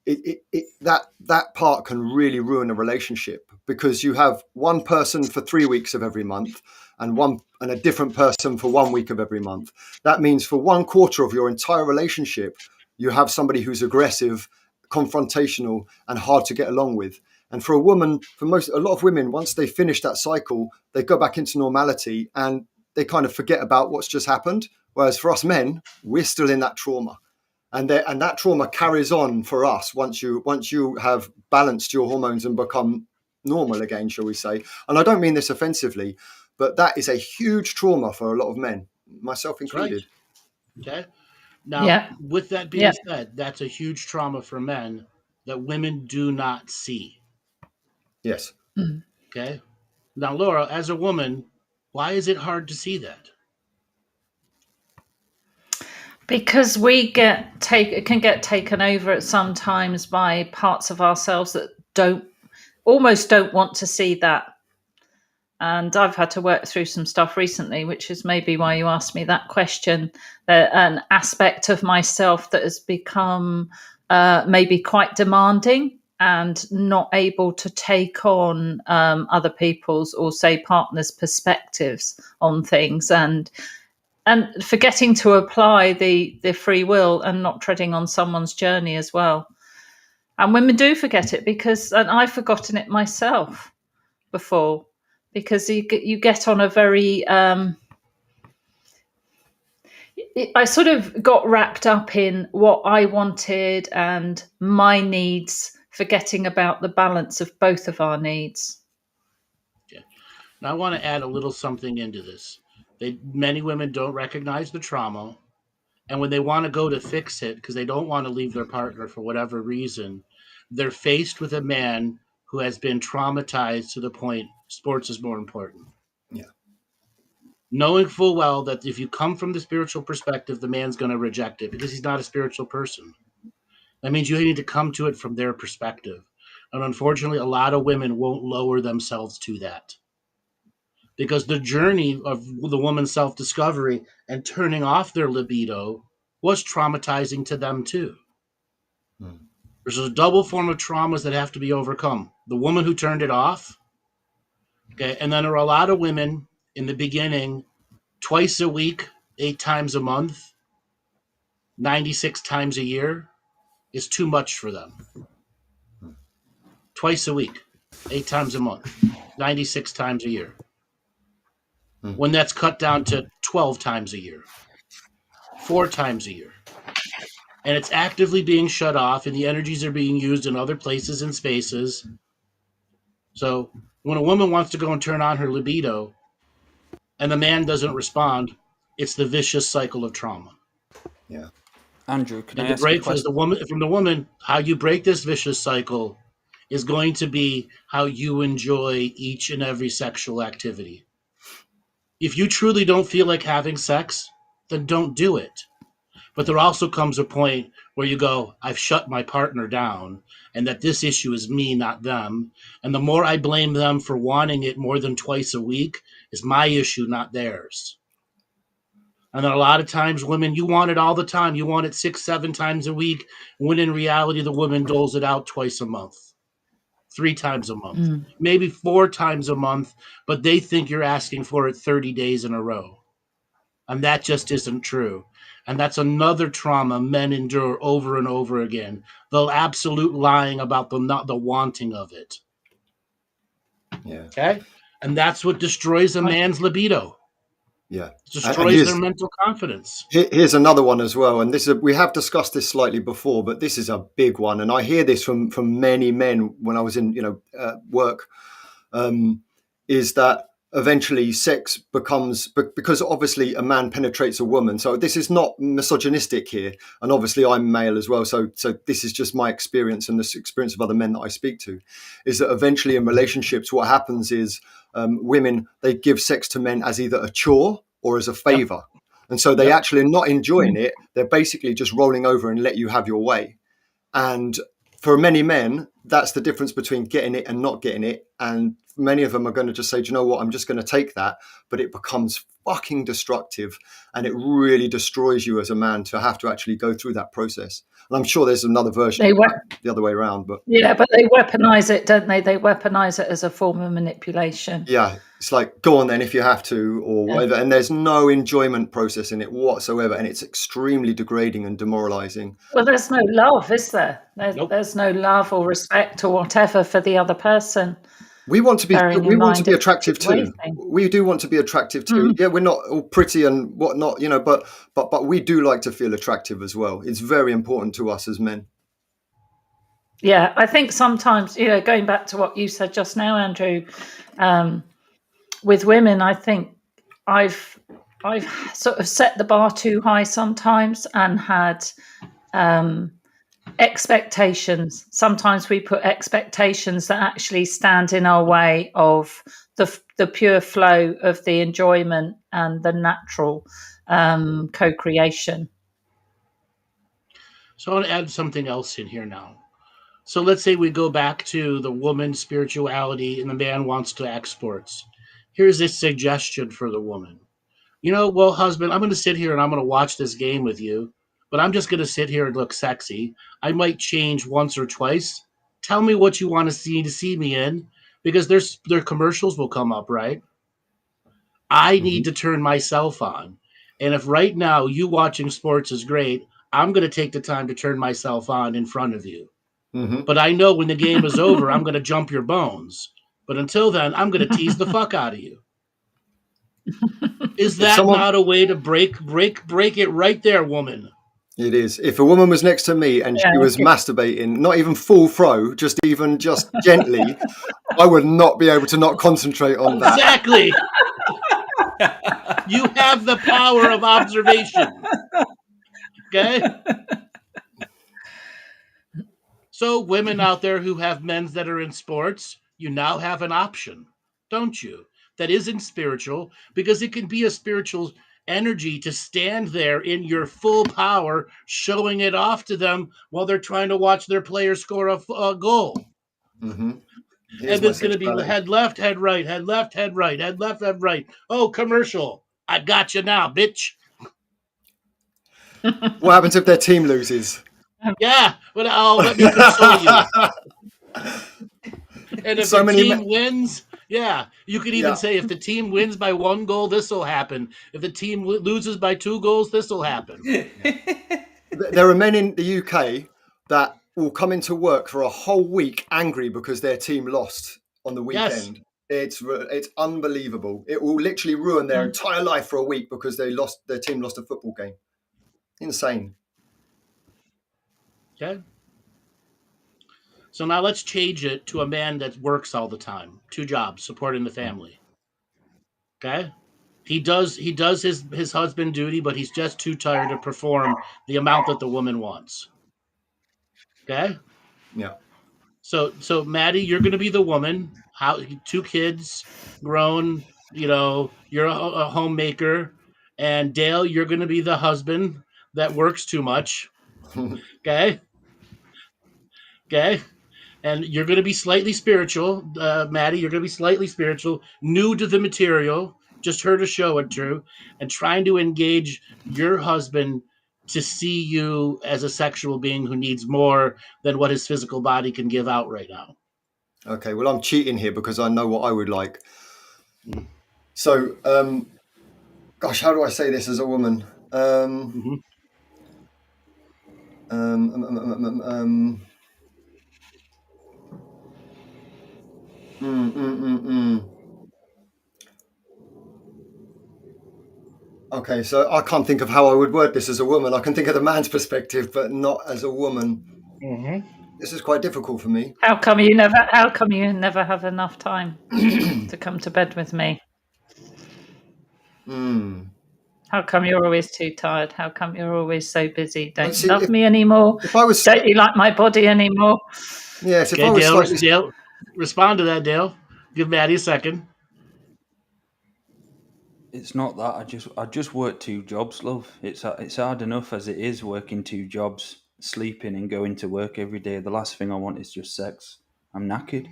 that part can really ruin a relationship, because you have one person for 3 weeks of every month and a different person for 1 week of every month. That means for 1/4 of your entire relationship, you have somebody who's aggressive, confrontational, and hard to get along with. And for a woman, a lot of women, once they finish that cycle, they go back into normality and they kind of forget about what's just happened. Whereas for us men, we're still in that trauma. And that trauma carries on for us once you have balanced your hormones and become normal again, shall we say. And I don't mean this offensively, but that is a huge trauma for a lot of men, myself included. Right. Okay. Now, with that being said, that's a huge trauma for men that women do not see. Yes. Okay. Now, Laura, as a woman, why is it hard to see that? Because we can get taken over at some times by parts of ourselves that almost don't want to see that. And I've had to work through some stuff recently, which is maybe why you asked me that question. An aspect of myself that has become maybe quite demanding and not able to take on other people's, or say partners' perspectives on things, and forgetting to apply the free will and not treading on someone's journey as well. And women do forget it, and I've forgotten it myself before, because you get on a very I sort of got wrapped up in what I wanted and my needs, forgetting about the balance of both of our needs. Okay. Now, I want to add a little something into this. Many women don't recognize the trauma, and when they want to go to fix it, because they don't want to leave their partner for whatever reason, they're faced with a man who has been traumatized to the point sports is more important. Yeah. Knowing full well that if you come from the spiritual perspective, the man's going to reject it because he's not a spiritual person. That means you need to come to it from their perspective. And unfortunately, a lot of women won't lower themselves to that. because the journey of the woman's self-discovery and turning off their libido was traumatizing to them too. There's a double form of traumas that have to be overcome. The woman who turned it off, okay, and then there are a lot of women in the beginning, twice a week, 8 times a month, 96 times a year is too much for them. Twice a week, 8 times a month, 96 times a year. When that's cut down to 12 times a year, 4 times a year. And it's actively being shut off, and the energies are being used in other places and spaces. So when a woman wants to go and turn on her libido and the man doesn't respond, it's the vicious cycle of trauma. Yeah. Andrew, can And I the ask a break question? from the woman, how you break this vicious cycle is going to be how you enjoy each and every sexual activity. If you truly don't feel like having sex, then don't do it. But there also comes a point where you go, I've shut my partner down, and that this issue is me, not them. And the more I blame them for wanting it more than twice a week is my issue, not theirs. And then a lot of times women, you want it all the time. You want it 6, 7 times a week, when in reality, the woman doles it out twice a month, 3 times a month, maybe 4 times a month, but they think you're asking for it 30 days in a row. And that just isn't true. And that's another trauma men endure over and over again. The absolute lying about the wanting of it. Yeah. Okay? And that's what destroys a man's libido. Yeah. It destroys their mental confidence. Here's another one as well. And we have discussed this slightly before, but this is a big one. And I hear this from many men when I was in, work, is that eventually sex becomes, because obviously a man penetrates a woman. So this is not misogynistic here. And obviously I'm male as well. So this is just my experience and the experience of other men that I speak to, is that eventually in relationships, what happens is women, they give sex to men as either a chore or as a favor. Yep. And so they actually are not enjoying it. They're basically just rolling over and let you have your way. And for many men, that's the difference between getting it and not getting it. And many of them are going to just say, do you know what, I'm just going to take that. But it becomes fucking destructive, and it really destroys you as a man to have to actually go through that process. And I'm sure there's another version the other way around. But yeah, but they weaponize it, don't they? They weaponize it as a form of manipulation. Yeah, it's like, go on then if you have to, or whatever. And there's no enjoyment process in it whatsoever, and it's extremely degrading and demoralizing. Well, there's no love, is there? There's no love or respect or whatever for the other person. We want to be attractive too. We do want to be attractive too. Yeah, we're not all pretty and whatnot, but we do like to feel attractive as well. It's very important to us as men. Yeah, I think sometimes, going back to what you said just now, Andrew, with women, I think I've sort of set the bar too high sometimes and had expectations. Sometimes we put expectations that actually stand in our way of the pure flow of the enjoyment and the natural co-creation. So I want to add something else in here now. So let's say we go back to the woman's spirituality and the man wants to act sports. Here's a suggestion for the woman. Well, husband, I'm going to sit here and I'm going to watch this game with you, but I'm just going to sit here and look sexy. I might change once or twice. Tell me what you want to see me in, because their commercials will come up, right? I need to turn myself on. And if right now you watching sports is great, I'm going to take the time to turn myself on in front of you. But I know when the game is over, I'm going to jump your bones. But until then, I'm going to tease the fuck out of you. Is that not a way to break it right there, woman? It is. If a woman was next to me and she was masturbating, not even full throw, just gently, I would not be able to not concentrate on that. Exactly. You have the power of observation. Okay? So women out there who have men that are in sports, you now have an option, don't you? That isn't spiritual, because it can be a spiritual energy to stand there in your full power, showing it off to them while they're trying to watch their player score a goal. Here's And my it's going to be sexuality. head left, head right, head left, head right, head left, head right. Oh, commercial. I got you now, bitch. What happens if their team loses? Yeah, but let me console you. And if So your many team wins, yeah, you could even Yeah. say if the team wins by 1 goal, this will happen. If the team loses by 2 goals, this will happen. There are men in the UK that will come into work for a whole week angry because their team lost on the Yes. weekend. It's unbelievable. It will literally ruin their entire life for a week because their team lost a football game. Insane. Okay. So now let's change it to a man that works all the time, 2 jobs, supporting the family. Okay. He does his husband duty, but he's just too tired to perform the amount that the woman wants. Okay. Yeah. So Maty, you're going to be the woman. 2 kids, grown. You're a homemaker, and Dale, you're going to be the husband that works too much. Okay. Okay. And you're going to be slightly spiritual, Maty. You're going to be slightly spiritual, new to the material, just heard a show or two, and trying to engage your husband to see you as a sexual being who needs more than what his physical body can give out right now. Okay, well, I'm cheating here because I know what I would like. So, gosh, how do I say this as a woman? Okay, so I can't think of how I would word this as a woman. I can think of the man's perspective, but not as a woman. This is quite difficult for me. How come you never have enough time to come to bed with me? How come you're always too tired? How come you're always so busy? Don't you love me anymore? Don't you like my body anymore? Yes, if Okay, I was Dale, respond to that, Dale. Give Maty a second. It's not that. I just work 2 jobs, love. It's hard enough as it is working 2 jobs, sleeping and going to work every day. The last thing I want is just sex. I'm knackered.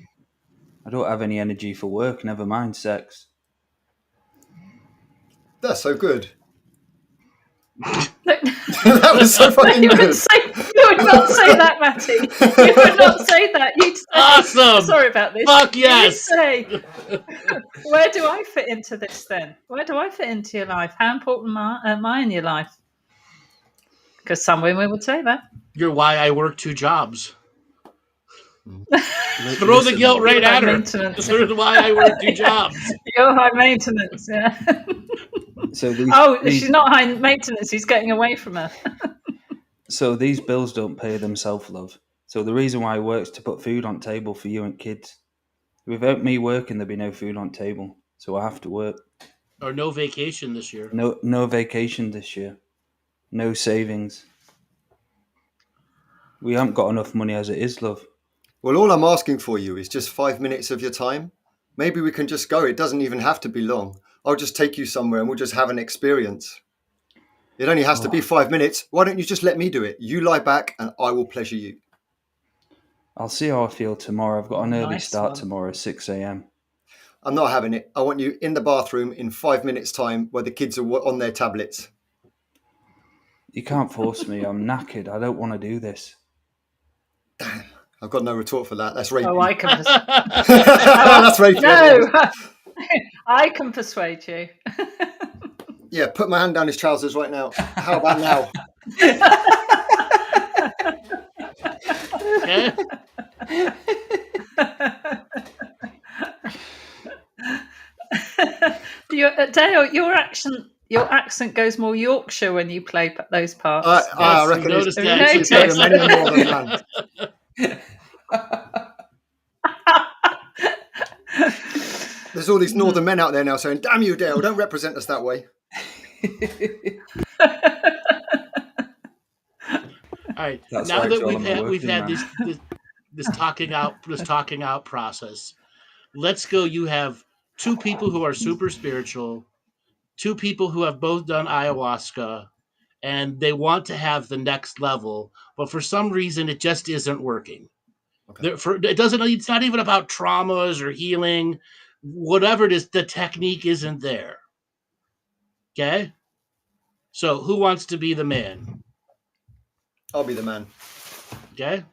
I don't have any energy for work, never mind sex. That's so good. That was so fucking good. You would not say that, Maty. You would not say that. You'd say, awesome. Sorry about this. Fuck yes. You'd say, where do I fit into this then? Where do I fit into your life? How important am I in your life? Because some women would say that. You're why I work 2 jobs. Throw the guilt right at her. This is why I work 2 jobs. You're high maintenance, yeah. So she's not high maintenance. He's getting away from her. So these bills don't pay themselves, love. So the reason why I work is to put food on table for you and kids. Without me working, there'd be no food on table. So I have to work. Or no vacation this year. No vacation this year. No savings. We haven't got enough money as it is, love. Well, all I'm asking for you is just 5 minutes of your time. Maybe we can just go. It doesn't even have to be long. I'll just take you somewhere and we'll just have an experience. It only has to be 5 minutes. Why don't you just let me do it? You lie back and I will pleasure you. I'll see how I feel tomorrow. I've got an early start tomorrow, 6 a.m. I'm not having it. I want you in the bathroom in 5 minutes' time where the kids are on their tablets. You can't force me. I'm knackered. I don't want to do this. Damn. I've got no retort for that. That's rapey. Oh, I can That's rapey. No, I can persuade you. Yeah, put my hand down his trousers right now. How about now? Dale, your accent goes more Yorkshire when you play those parts. I reckon noticed it's many more than that. There's all these northern men out there now saying, damn you, Dale, don't represent us that way. All right. That's now that we've had this talking out process, let's go. You have 2 people who are super spiritual, 2 people who have both done ayahuasca, and they want to have the next level, but for some reason it just isn't working. Okay. It's not even about traumas or healing. Whatever it is, the technique isn't there. Okay? So who wants to be the man? I'll be the man. Okay?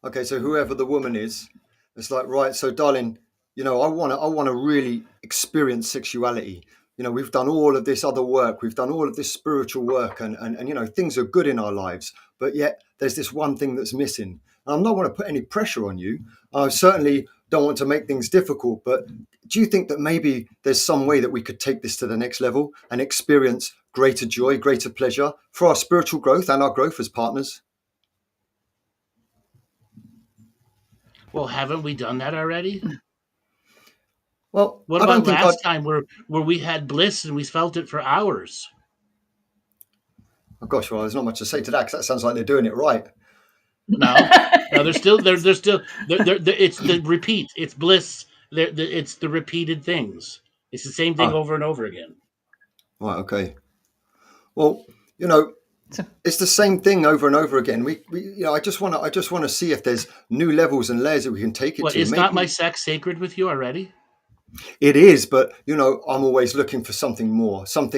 Okay, so whoever the woman is, it's like, right, so darling, I want to really experience sexuality. We've done all of this other work, we've done all of this spiritual work, and things are good in our lives, but yet there's this one thing that's missing. And I'm not want to put any pressure on you. I certainly don't want to make things difficult, but do you think that maybe there's some way that we could take this to the next level and experience greater joy, greater pleasure for our spiritual growth and our growth as partners? Well, haven't we done that already? Well, what about last time where we had bliss and we felt it for hours? Oh gosh, well, there's not much to say to that because that sounds like they're doing it right. No, they're still it's the repeat. It's bliss. It's the repeated things. It's the same thing over and over again. Right. Okay. Well, it's the same thing over and over again. We I just want to see if there's new levels and layers that we can take it to. Is not my sex sacred with you already? It is, but I'm always looking for something more, some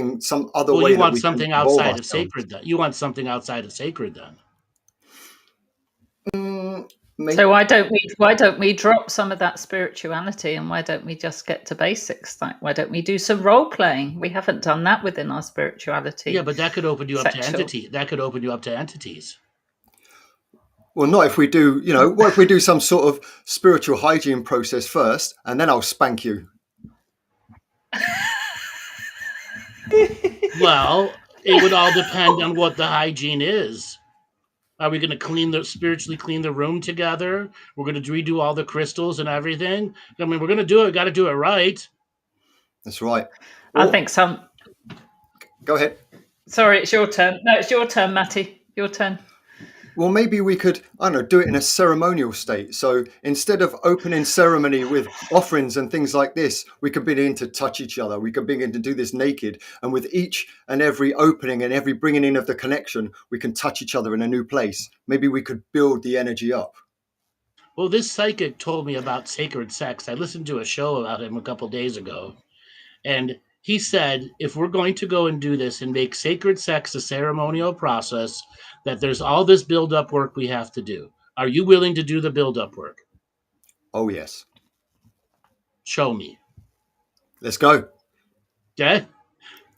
other way. You want something outside of sacred. Then you want something outside of sacred. Then. So why don't we drop some of that spirituality, and why don't we just get to basics? Like, why don't we do some role playing? We haven't done that within our spirituality. Yeah, but that could open you up to entity. That could open you up to entities. Well, not if we do. What if we do some sort of spiritual hygiene process first, and then I'll spank you. Well, it would all depend on what the hygiene is. Are we going to spiritually clean the room together? We're going to redo all the crystals and everything. I mean, we're going to do it. Got to do it right. That's right. I think some. Go ahead. Sorry, it's your turn. No, it's your turn, Maty. Your turn. Well, maybe we could, do it in a ceremonial state. So instead of opening ceremony with offerings and things like this, we could begin to touch each other. We could begin to do this naked. And with each and every opening and every bringing in of the connection, we can touch each other in a new place. Maybe we could build the energy up. Well, this psychic told me about sacred sex. I listened to a show about him a couple days ago. And he said, if we're going to go and do this and make sacred sex a ceremonial process, that there's all this build-up work we have to do. Are you willing to do the build-up work? Oh, yes. Show me. Let's go. Okay?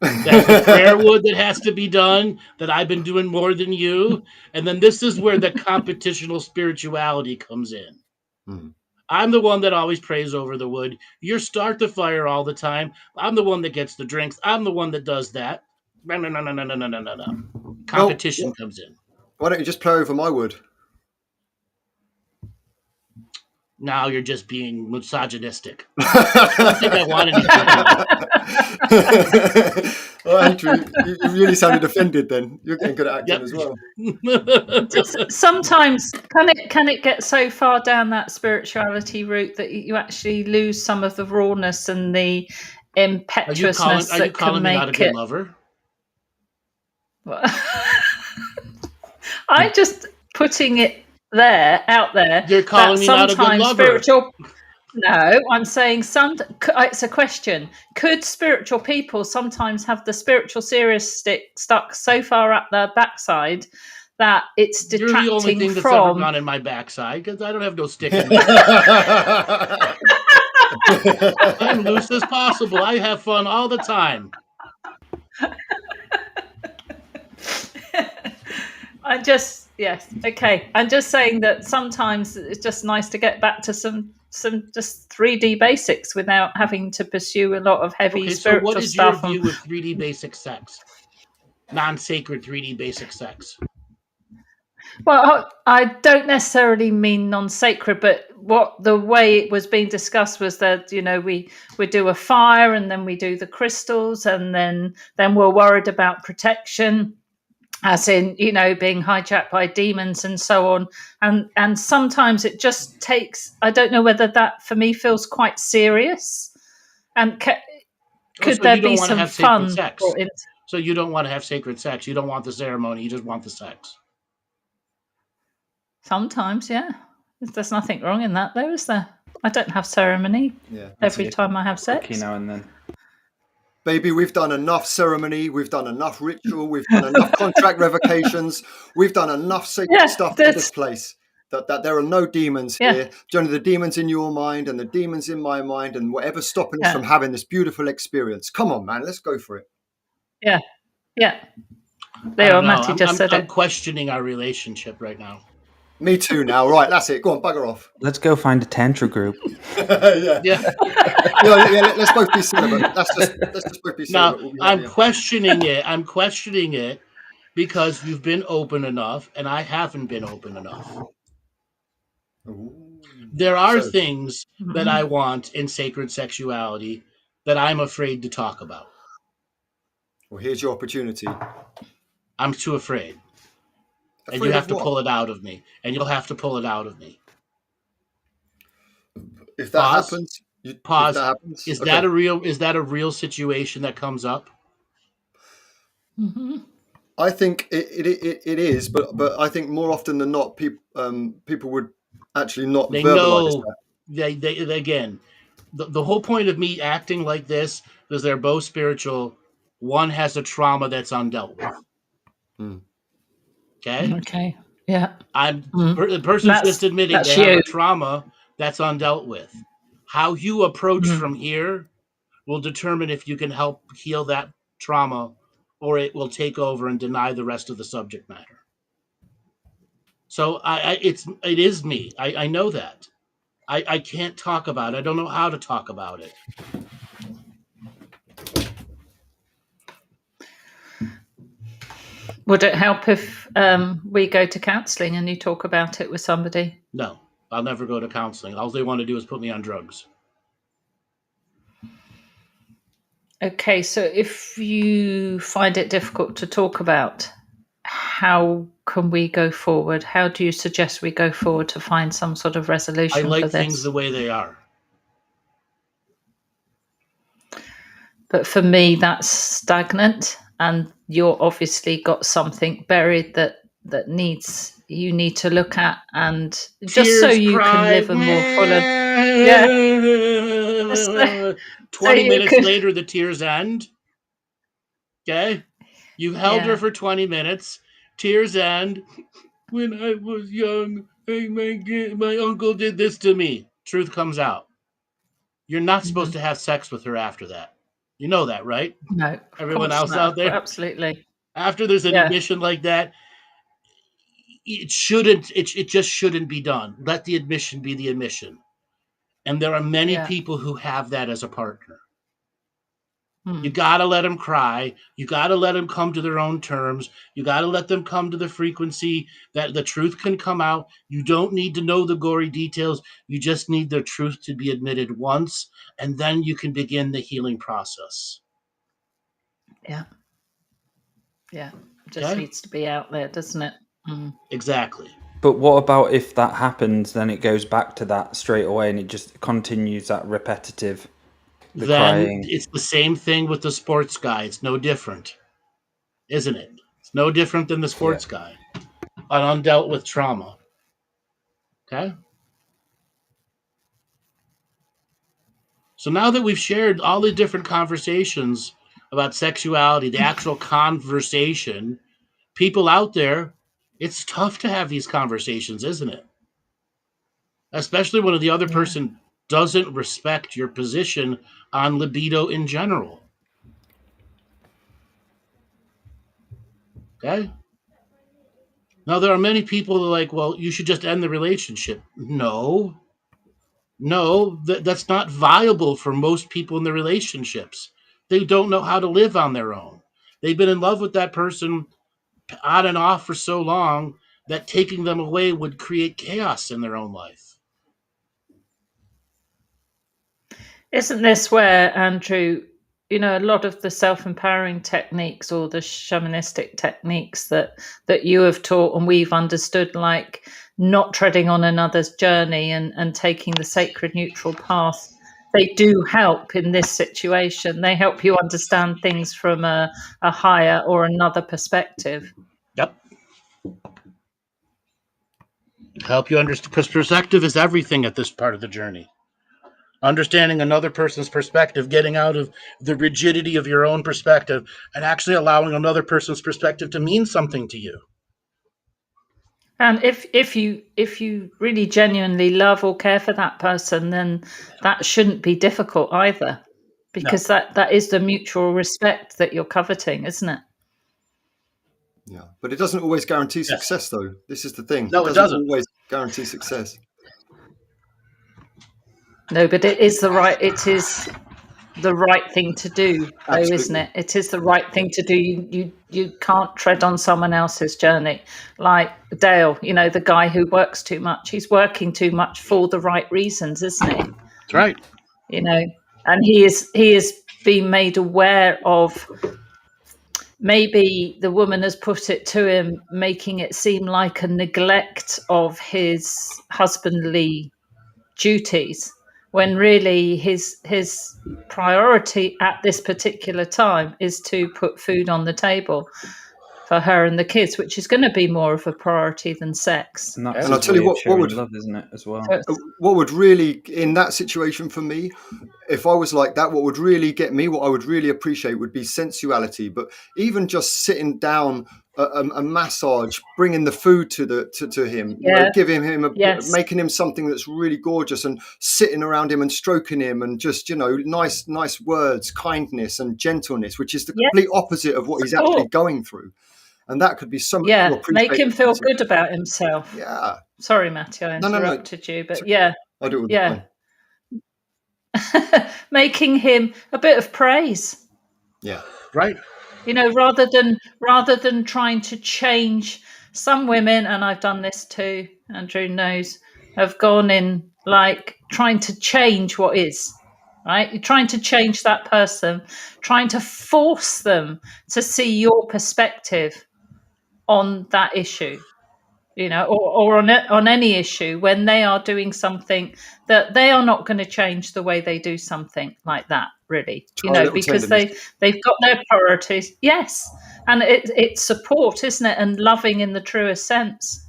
That's the prayer wood that has to be done, that I've been doing more than you. And then this is where the competitional spirituality comes in. Mm-hmm. I'm the one that always prays over the wood. You start the fire all the time. I'm the one that gets the drinks. I'm the one that does that. No. Competition comes in. Why don't you just pray over my wood? Now you're just being misogynistic. I don't think I want anything. Well, Andrew, you really sounded offended then. You're getting good at acting as well. Sometimes can it get so far down that spirituality route that you actually lose some of the rawness and the impetuousness Are you calling me not a good lover? I'm just putting it out there. You're calling me not a good lover. No, I'm saying it's a question. Could spiritual people sometimes have the spiritual serious stick stuck so far up their backside that it's detracting from... You're the only thing that's ever gone in my backside, because I don't have no stick in me. I'm loose as possible. I have fun all the time. I'm just saying that sometimes it's just nice to get back to some just 3D basics without having to pursue a lot of heavy spiritual stuff. So what is your view with 3D basic sex? Non-sacred 3D basic sex? Well, I don't necessarily mean non-sacred, but the way it was being discussed was that, we do a fire and then we do the crystals and then we're worried about protection, as in, being hijacked by demons and so on. And sometimes it just takes, I don't know whether that for me feels quite serious. And could there be some fun? So you don't want to have sacred sex. You don't want the ceremony. You just want the sex. Sometimes, yeah. There's nothing wrong in that, though, is there? I don't have ceremony every time I have sex. Now and then. Baby, we've done enough ceremony, we've done enough ritual, we've done enough contract revocations, we've done enough sacred stuff in this place that there are no demons here. It's only the demons in your mind and the demons in my mind and whatever's stopping us from having this beautiful experience. Come on, man, let's go for it. Yeah. There you are, Maty just said it. I'm questioning our relationship right now. Me too now. Right, that's it. Go on, bugger off. Let's go find a tantra group. yeah, let's both be celibate. Let's just both be celibate. Now, I'm questioning it. I'm questioning it because you've been open enough and I haven't been open enough. Ooh. There are things that I want in sacred sexuality that I'm afraid to talk about. Well, here's your opportunity. I'm too afraid. And you have to pull it out of me. And you'll have to pull it out of me. If that happens, pause. If that happens, is that a real situation that comes up? Mm-hmm. I think it is, but I think more often than not, people would actually not verbalize that. They again, the whole point of me acting like this is they're both spiritual. One has a trauma that's undealt with. Okay. Yeah. The person's just admitting they have a trauma that's undealt with. How you approach from here will determine if you can help heal that trauma or it will take over and deny the rest of the subject matter. So it is me. I know that. I can't talk about it. I don't know how to talk about it. Would it help if we go to counselling and you talk about it with somebody? No, I'll never go to counselling. All they want to do is put me on drugs. Okay, so if you find it difficult to talk about, how can we go forward? How do you suggest we go forward to find some sort of resolution for this? I like things the way they are. But for me, that's stagnant. And you're obviously got something buried that you need to look at, and just so you can live a more fuller. 20 minutes later, the tears end. Okay, you held her for 20 minutes. Tears end. When I was young, my uncle did this to me. Truth comes out. You're not supposed to have sex with her after that. You know that, right? No. Everyone else out there? Absolutely. After there's an admission like that, it just shouldn't be done. Let the admission be the admission. And there are many people who have that as a partner. You got to let them cry. You got to let them come to their own terms. You got to let them come to the frequency that the truth can come out. You don't need to know the gory details. You just need the truth to be admitted once, and then you can begin the healing process. Yeah. Yeah. It just needs to be out there, doesn't it? Exactly. But what about if that happens, then it goes back to that straight away and it just continues that repetitive... Then it's the same thing with the sports guy. It's no different, isn't it? It's no different than the sports guy, an undealt with trauma. Okay? So now that we've shared all the different conversations about sexuality, the actual conversation, people out there, it's tough to have these conversations, isn't it? Especially when the other person doesn't respect your position on libido in general. Okay? Now, there are many people who are like, well, you should just end the relationship. No, that's not viable for most people in the relationships. They don't know how to live on their own. They've been in love with that person on and off for so long that taking them away would create chaos in their own life. Isn't this where, Andrew, a lot of the self-empowering techniques or the shamanistic techniques that you have taught and we've understood, like not treading on another's journey and taking the sacred neutral path, they do help in this situation. They help you understand things from a higher or another perspective. Yep. Help you understand, because perspective is everything at this part of the journey. Understanding another person's perspective, getting out of the rigidity of your own perspective, and actually allowing another person's perspective to mean something to you. And if you really genuinely love or care for that person, then that shouldn't be difficult either, because that is the mutual respect that you're coveting, isn't it? Yeah, but it doesn't always guarantee success, though. This is the thing. No, it doesn't. Always guarantee success. No, but it is the right thing to do, though, Absolutely. isn't it? It is the right thing to do. You can't tread on someone else's journey. Like Dale, the guy who works too much. He's working too much for the right reasons, isn't he? That's right. And he is being made aware of. Maybe the woman has put it to him, making it seem like a neglect of his husbandly duties, when really his priority at this particular time is to put food on the table for her and the kids, which is going to be more of a priority than sex. And that's I'll tell you what would love, isn't it, as well? What would really, in that situation for me, if I was like that, what would really get me, what I would really appreciate would be sensuality. But even just sitting down, a massage, bringing the food to him, giving him making him something that's really gorgeous, and sitting around him and stroking him, and just nice words, kindness and gentleness, which is the complete opposite of what he's actually going through. And that could be so much more make him feel good about himself. Yeah. Sorry, Maty, I interrupted you, but I do it making him a bit of praise. Yeah. Right. Rather than trying to change. Some women, and I've done this too, Andrew knows, have gone in like trying to change what is. Right? You're trying to change that person, trying to force them to see your perspective on that issue, or on any issue, when they are doing something that they are not going to change the way they do something like that, really, because they've got their priorities. Yes. And it's support, isn't it? And loving in the truest sense.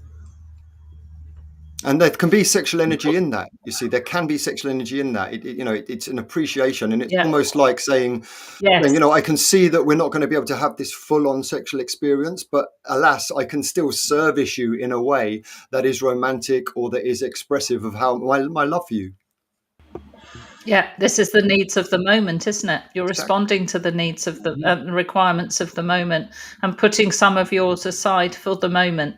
And there can be sexual energy in that. You see, there can be sexual energy in that. It's an appreciation, and it's almost like saying, I can see that we're not going to be able to have this full-on sexual experience, but alas, I can still service you in a way that is romantic or that is expressive of how my love for you. Yeah, this is the needs of the moment, isn't it? You're responding to the needs of the requirements of the moment, and putting some of yours aside for the moment.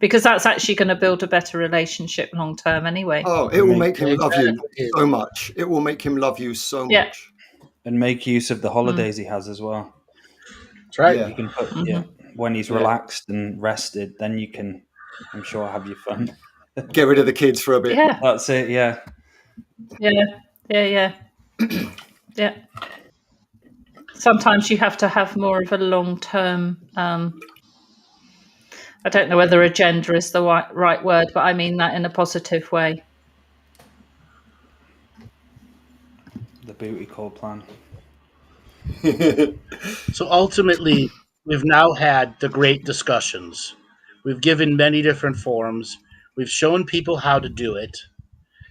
Because that's actually going to build a better relationship long term anyway. Oh, it will make him love you so much. It will make him love you so much. And make use of the holidays he has as well. That's right. Yeah. You can put when he's relaxed and rested, then you can, I'm sure, have your fun. Get rid of the kids for a bit. Yeah. That's it, yeah. Yeah. Sometimes you have to have more of a long term I don't know whether agenda is the right word, but I mean that in a positive way. The booty call plan. So ultimately, we've now had the great discussions. We've given many different forms. We've shown people how to do it.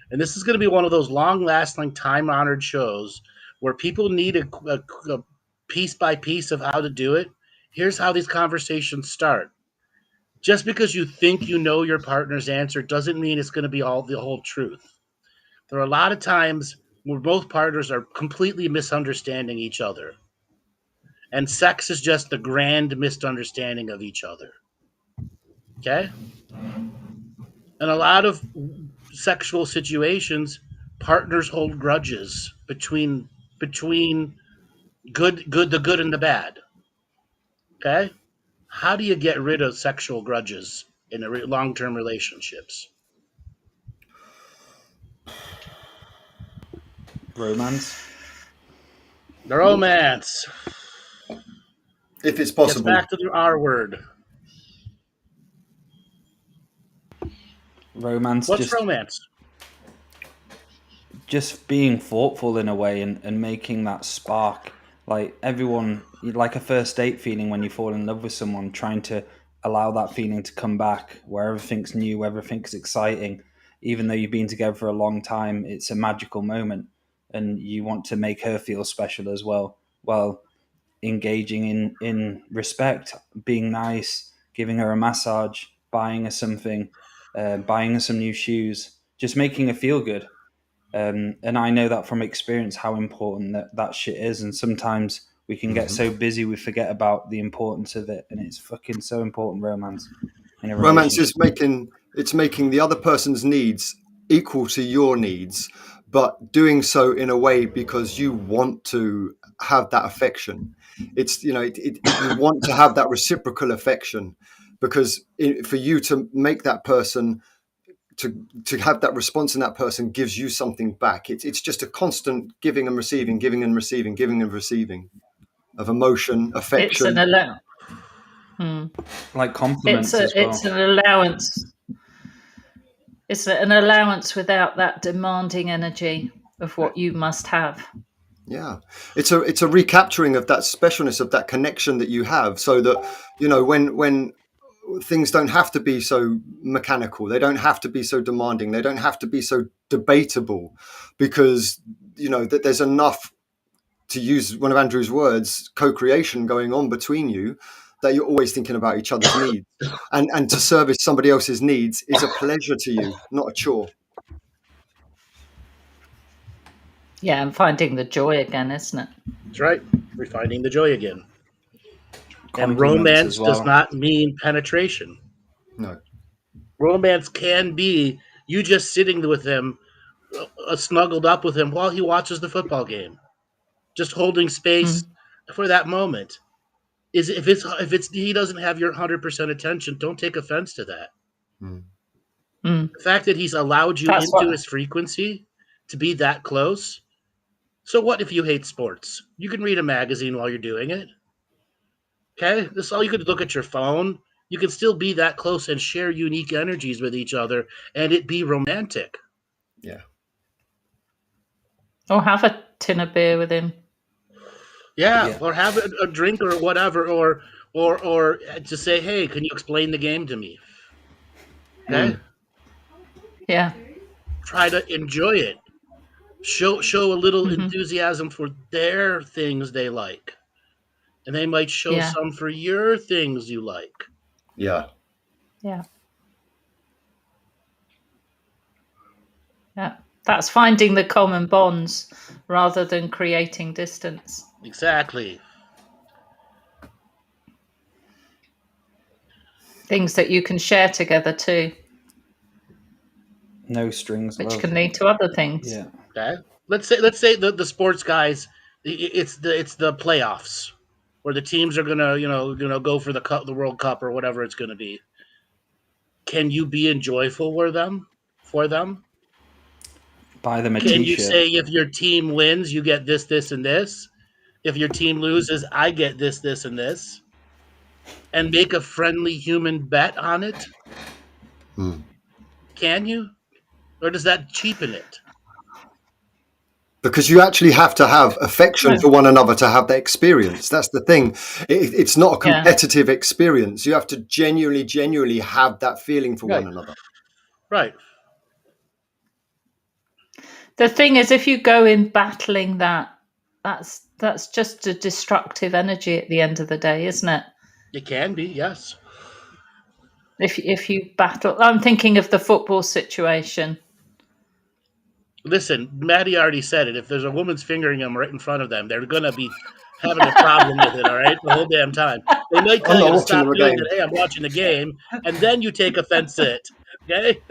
And this is going to be one of those long-lasting, time-honored shows where people need a piece by piece of how to do it. Here's how these conversations start. Just because you think you know your partner's answer doesn't mean it's going to be the whole truth. There are a lot of times where both partners are completely misunderstanding each other. And sex is just the grand misunderstanding of each other. Okay? In a lot of sexual situations, partners hold grudges between the good and the bad. Okay? How do you get rid of sexual grudges in long-term relationships? Romance. The romance. If it's possible. Gets back to the R word. Romance. What's romance? Just being thoughtful in a way and making that spark. Like everyone, like a first date feeling when you fall in love with someone, trying to allow that feeling to come back, where everything's new, everything's exciting. Even though you've been together for a long time, it's a magical moment, and you want to make her feel special as well, while engaging in respect, being nice, giving her a massage, buying her something, buying her some new shoes, just making her feel good. And I know that from experience how important that shit is. And sometimes we can get so busy we forget about the importance of it. And it's fucking so important, romance. In a Romance is relationship. making the other person's needs equal to your needs, but doing so in a way because you want to have that affection. It's, you want to have that reciprocal affection, because for you to make that person to have that response in that person gives you something back. It's just a constant giving and receiving, giving and receiving, giving and receiving of emotion, affection. Like compliments as well. It's an allowance. It's an allowance without that demanding energy of what you must have. Yeah, it's a recapturing of that specialness, of that connection that you have, so that when things don't have to be so mechanical, they don't have to be so demanding, they don't have to be so debatable, because that there's enough, to use one of Andrew's words, co-creation going on between you, that you're always thinking about each other's needs, and to service somebody else's needs is a pleasure to you, not a chore. Yeah, and finding the joy again, isn't it? That's right. We're finding the joy again. And Compliments romance as well. does not mean penetration. No. Romance can be you just sitting with him, snuggled up with him while he watches the football game, just holding space for that moment. If it's he doesn't have your 100% attention, don't take offense to that. The fact that he's allowed you into his frequency to be that close. So what if you hate sports? You can read a magazine while you're doing it. Okay? This all you could look at your phone. You can still be that close and share unique energies with each other and it be romantic. Yeah. Or have a tin of beer with him. Yeah. Or have a drink or whatever, or just say, hey, can you explain the game to me? Okay? Yeah. Try to enjoy it. Show a little enthusiasm for their things they like. And they might show some for your things you like. Yeah. Yeah. Yeah. That's finding the common bonds rather than creating distance. Exactly. Things that you can share together too. No strings, which love. can lead to other things. Yeah. Okay. Let's say the sports guys. It's the playoffs, where the teams are gonna go for the World Cup or whatever it's gonna be. Can you be enjoyful for them? Buy them a Can t-shirt. you say if your team wins, you get this, this, and this? If your team loses, I get this, this, and this? And make a friendly human bet on it? Can you? Or does that cheapen it? Because you actually have to have affection for one another to have that experience. That's the thing. It's not a competitive experience. You have to genuinely have that feeling for one another. Right. The thing is, if you go in battling that's just a destructive energy at the end of the day, isn't it? It can be, yes. If you battle, I'm thinking of the football situation. Listen, Maty already said it. If there's a woman's fingering them right in front of them, they're going to be having a problem with it, all right, the whole damn time. They might tell you to stop doing it. Hey, I'm watching the game. And then you take offense to it. Okay?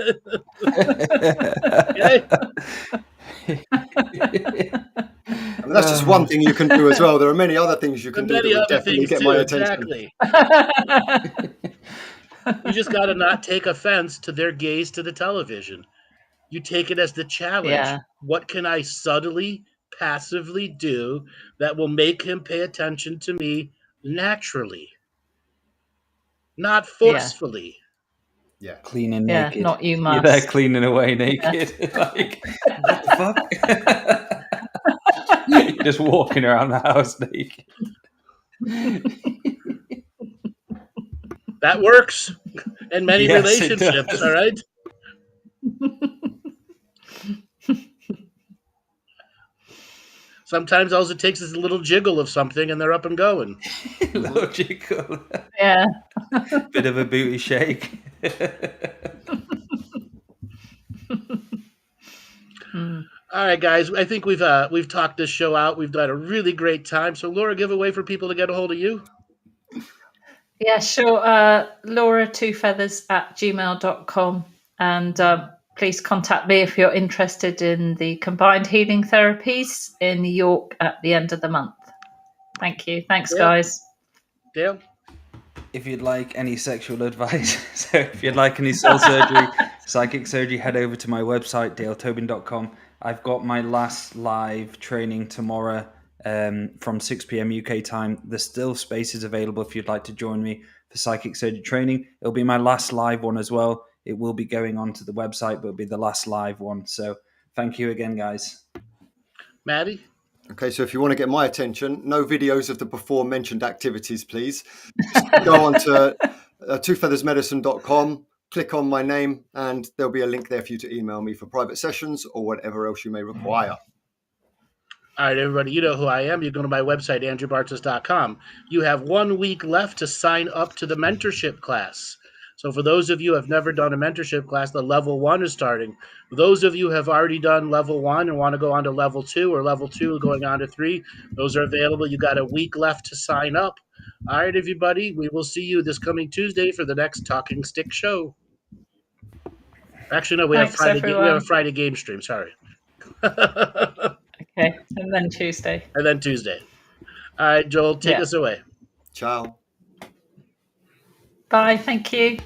Okay? I mean, that's just one thing you can do as well. There are many other things you can do that would definitely get my attention. Exactly. You just got to not take offense to their gaze to the television. You take it as the challenge. Yeah. What can I subtly, passively do that will make him pay attention to me naturally, not forcefully? Yeah. Cleaning naked. Yeah, not you must. You're there cleaning away naked. Like, what the fuck? You're just walking around the house naked. That works in many Yes, it relationships, does. all right? Sometimes all it takes is a little jiggle of something and they're up and going. Logical. Yeah. Bit of a booty shake. All right, guys. I think we've talked this show out. We've had a really great time. So, Laura, give a way for people to get a hold of you. Yeah, sure. Laura2feathers@gmail.com. And please contact me if you're interested in the combined healing therapies in New York at the end of the month. Thank you. Thanks, guys. Dale? If you'd like any sexual advice, so if you'd like any soul surgery, psychic surgery, head over to my website, daletobin.com. I've got my last live training tomorrow from 6 p.m. UK time. There's still spaces available if you'd like to join me for psychic surgery training. It'll be my last live one as well. It will be going onto the website, but it'll be the last live one. So thank you again, guys. Maty? Okay, so if you want to get my attention, no videos of the before mentioned activities, please. Just go on to twofeathersmedicine.com, click on my name, and there'll be a link there for you to email me for private sessions or whatever else you may require. All right, everybody, you know who I am. You go to my website, andrewbartzis.com. You have 1 week left to sign up to the mentorship class. So for those of you who have never done a mentorship class, the level 1 is starting. For those of you who have already done level 1 and want to go on to level 2 or level 2 going on to 3, those are available. You got a week left to sign up. All right, everybody, we will see you this coming Tuesday for the next Talking Stick show. Actually, no, we have a Friday game stream. Sorry. Okay, and then Tuesday. And then Tuesday. All right, Joel, take us away. Ciao. Bye. Thank you.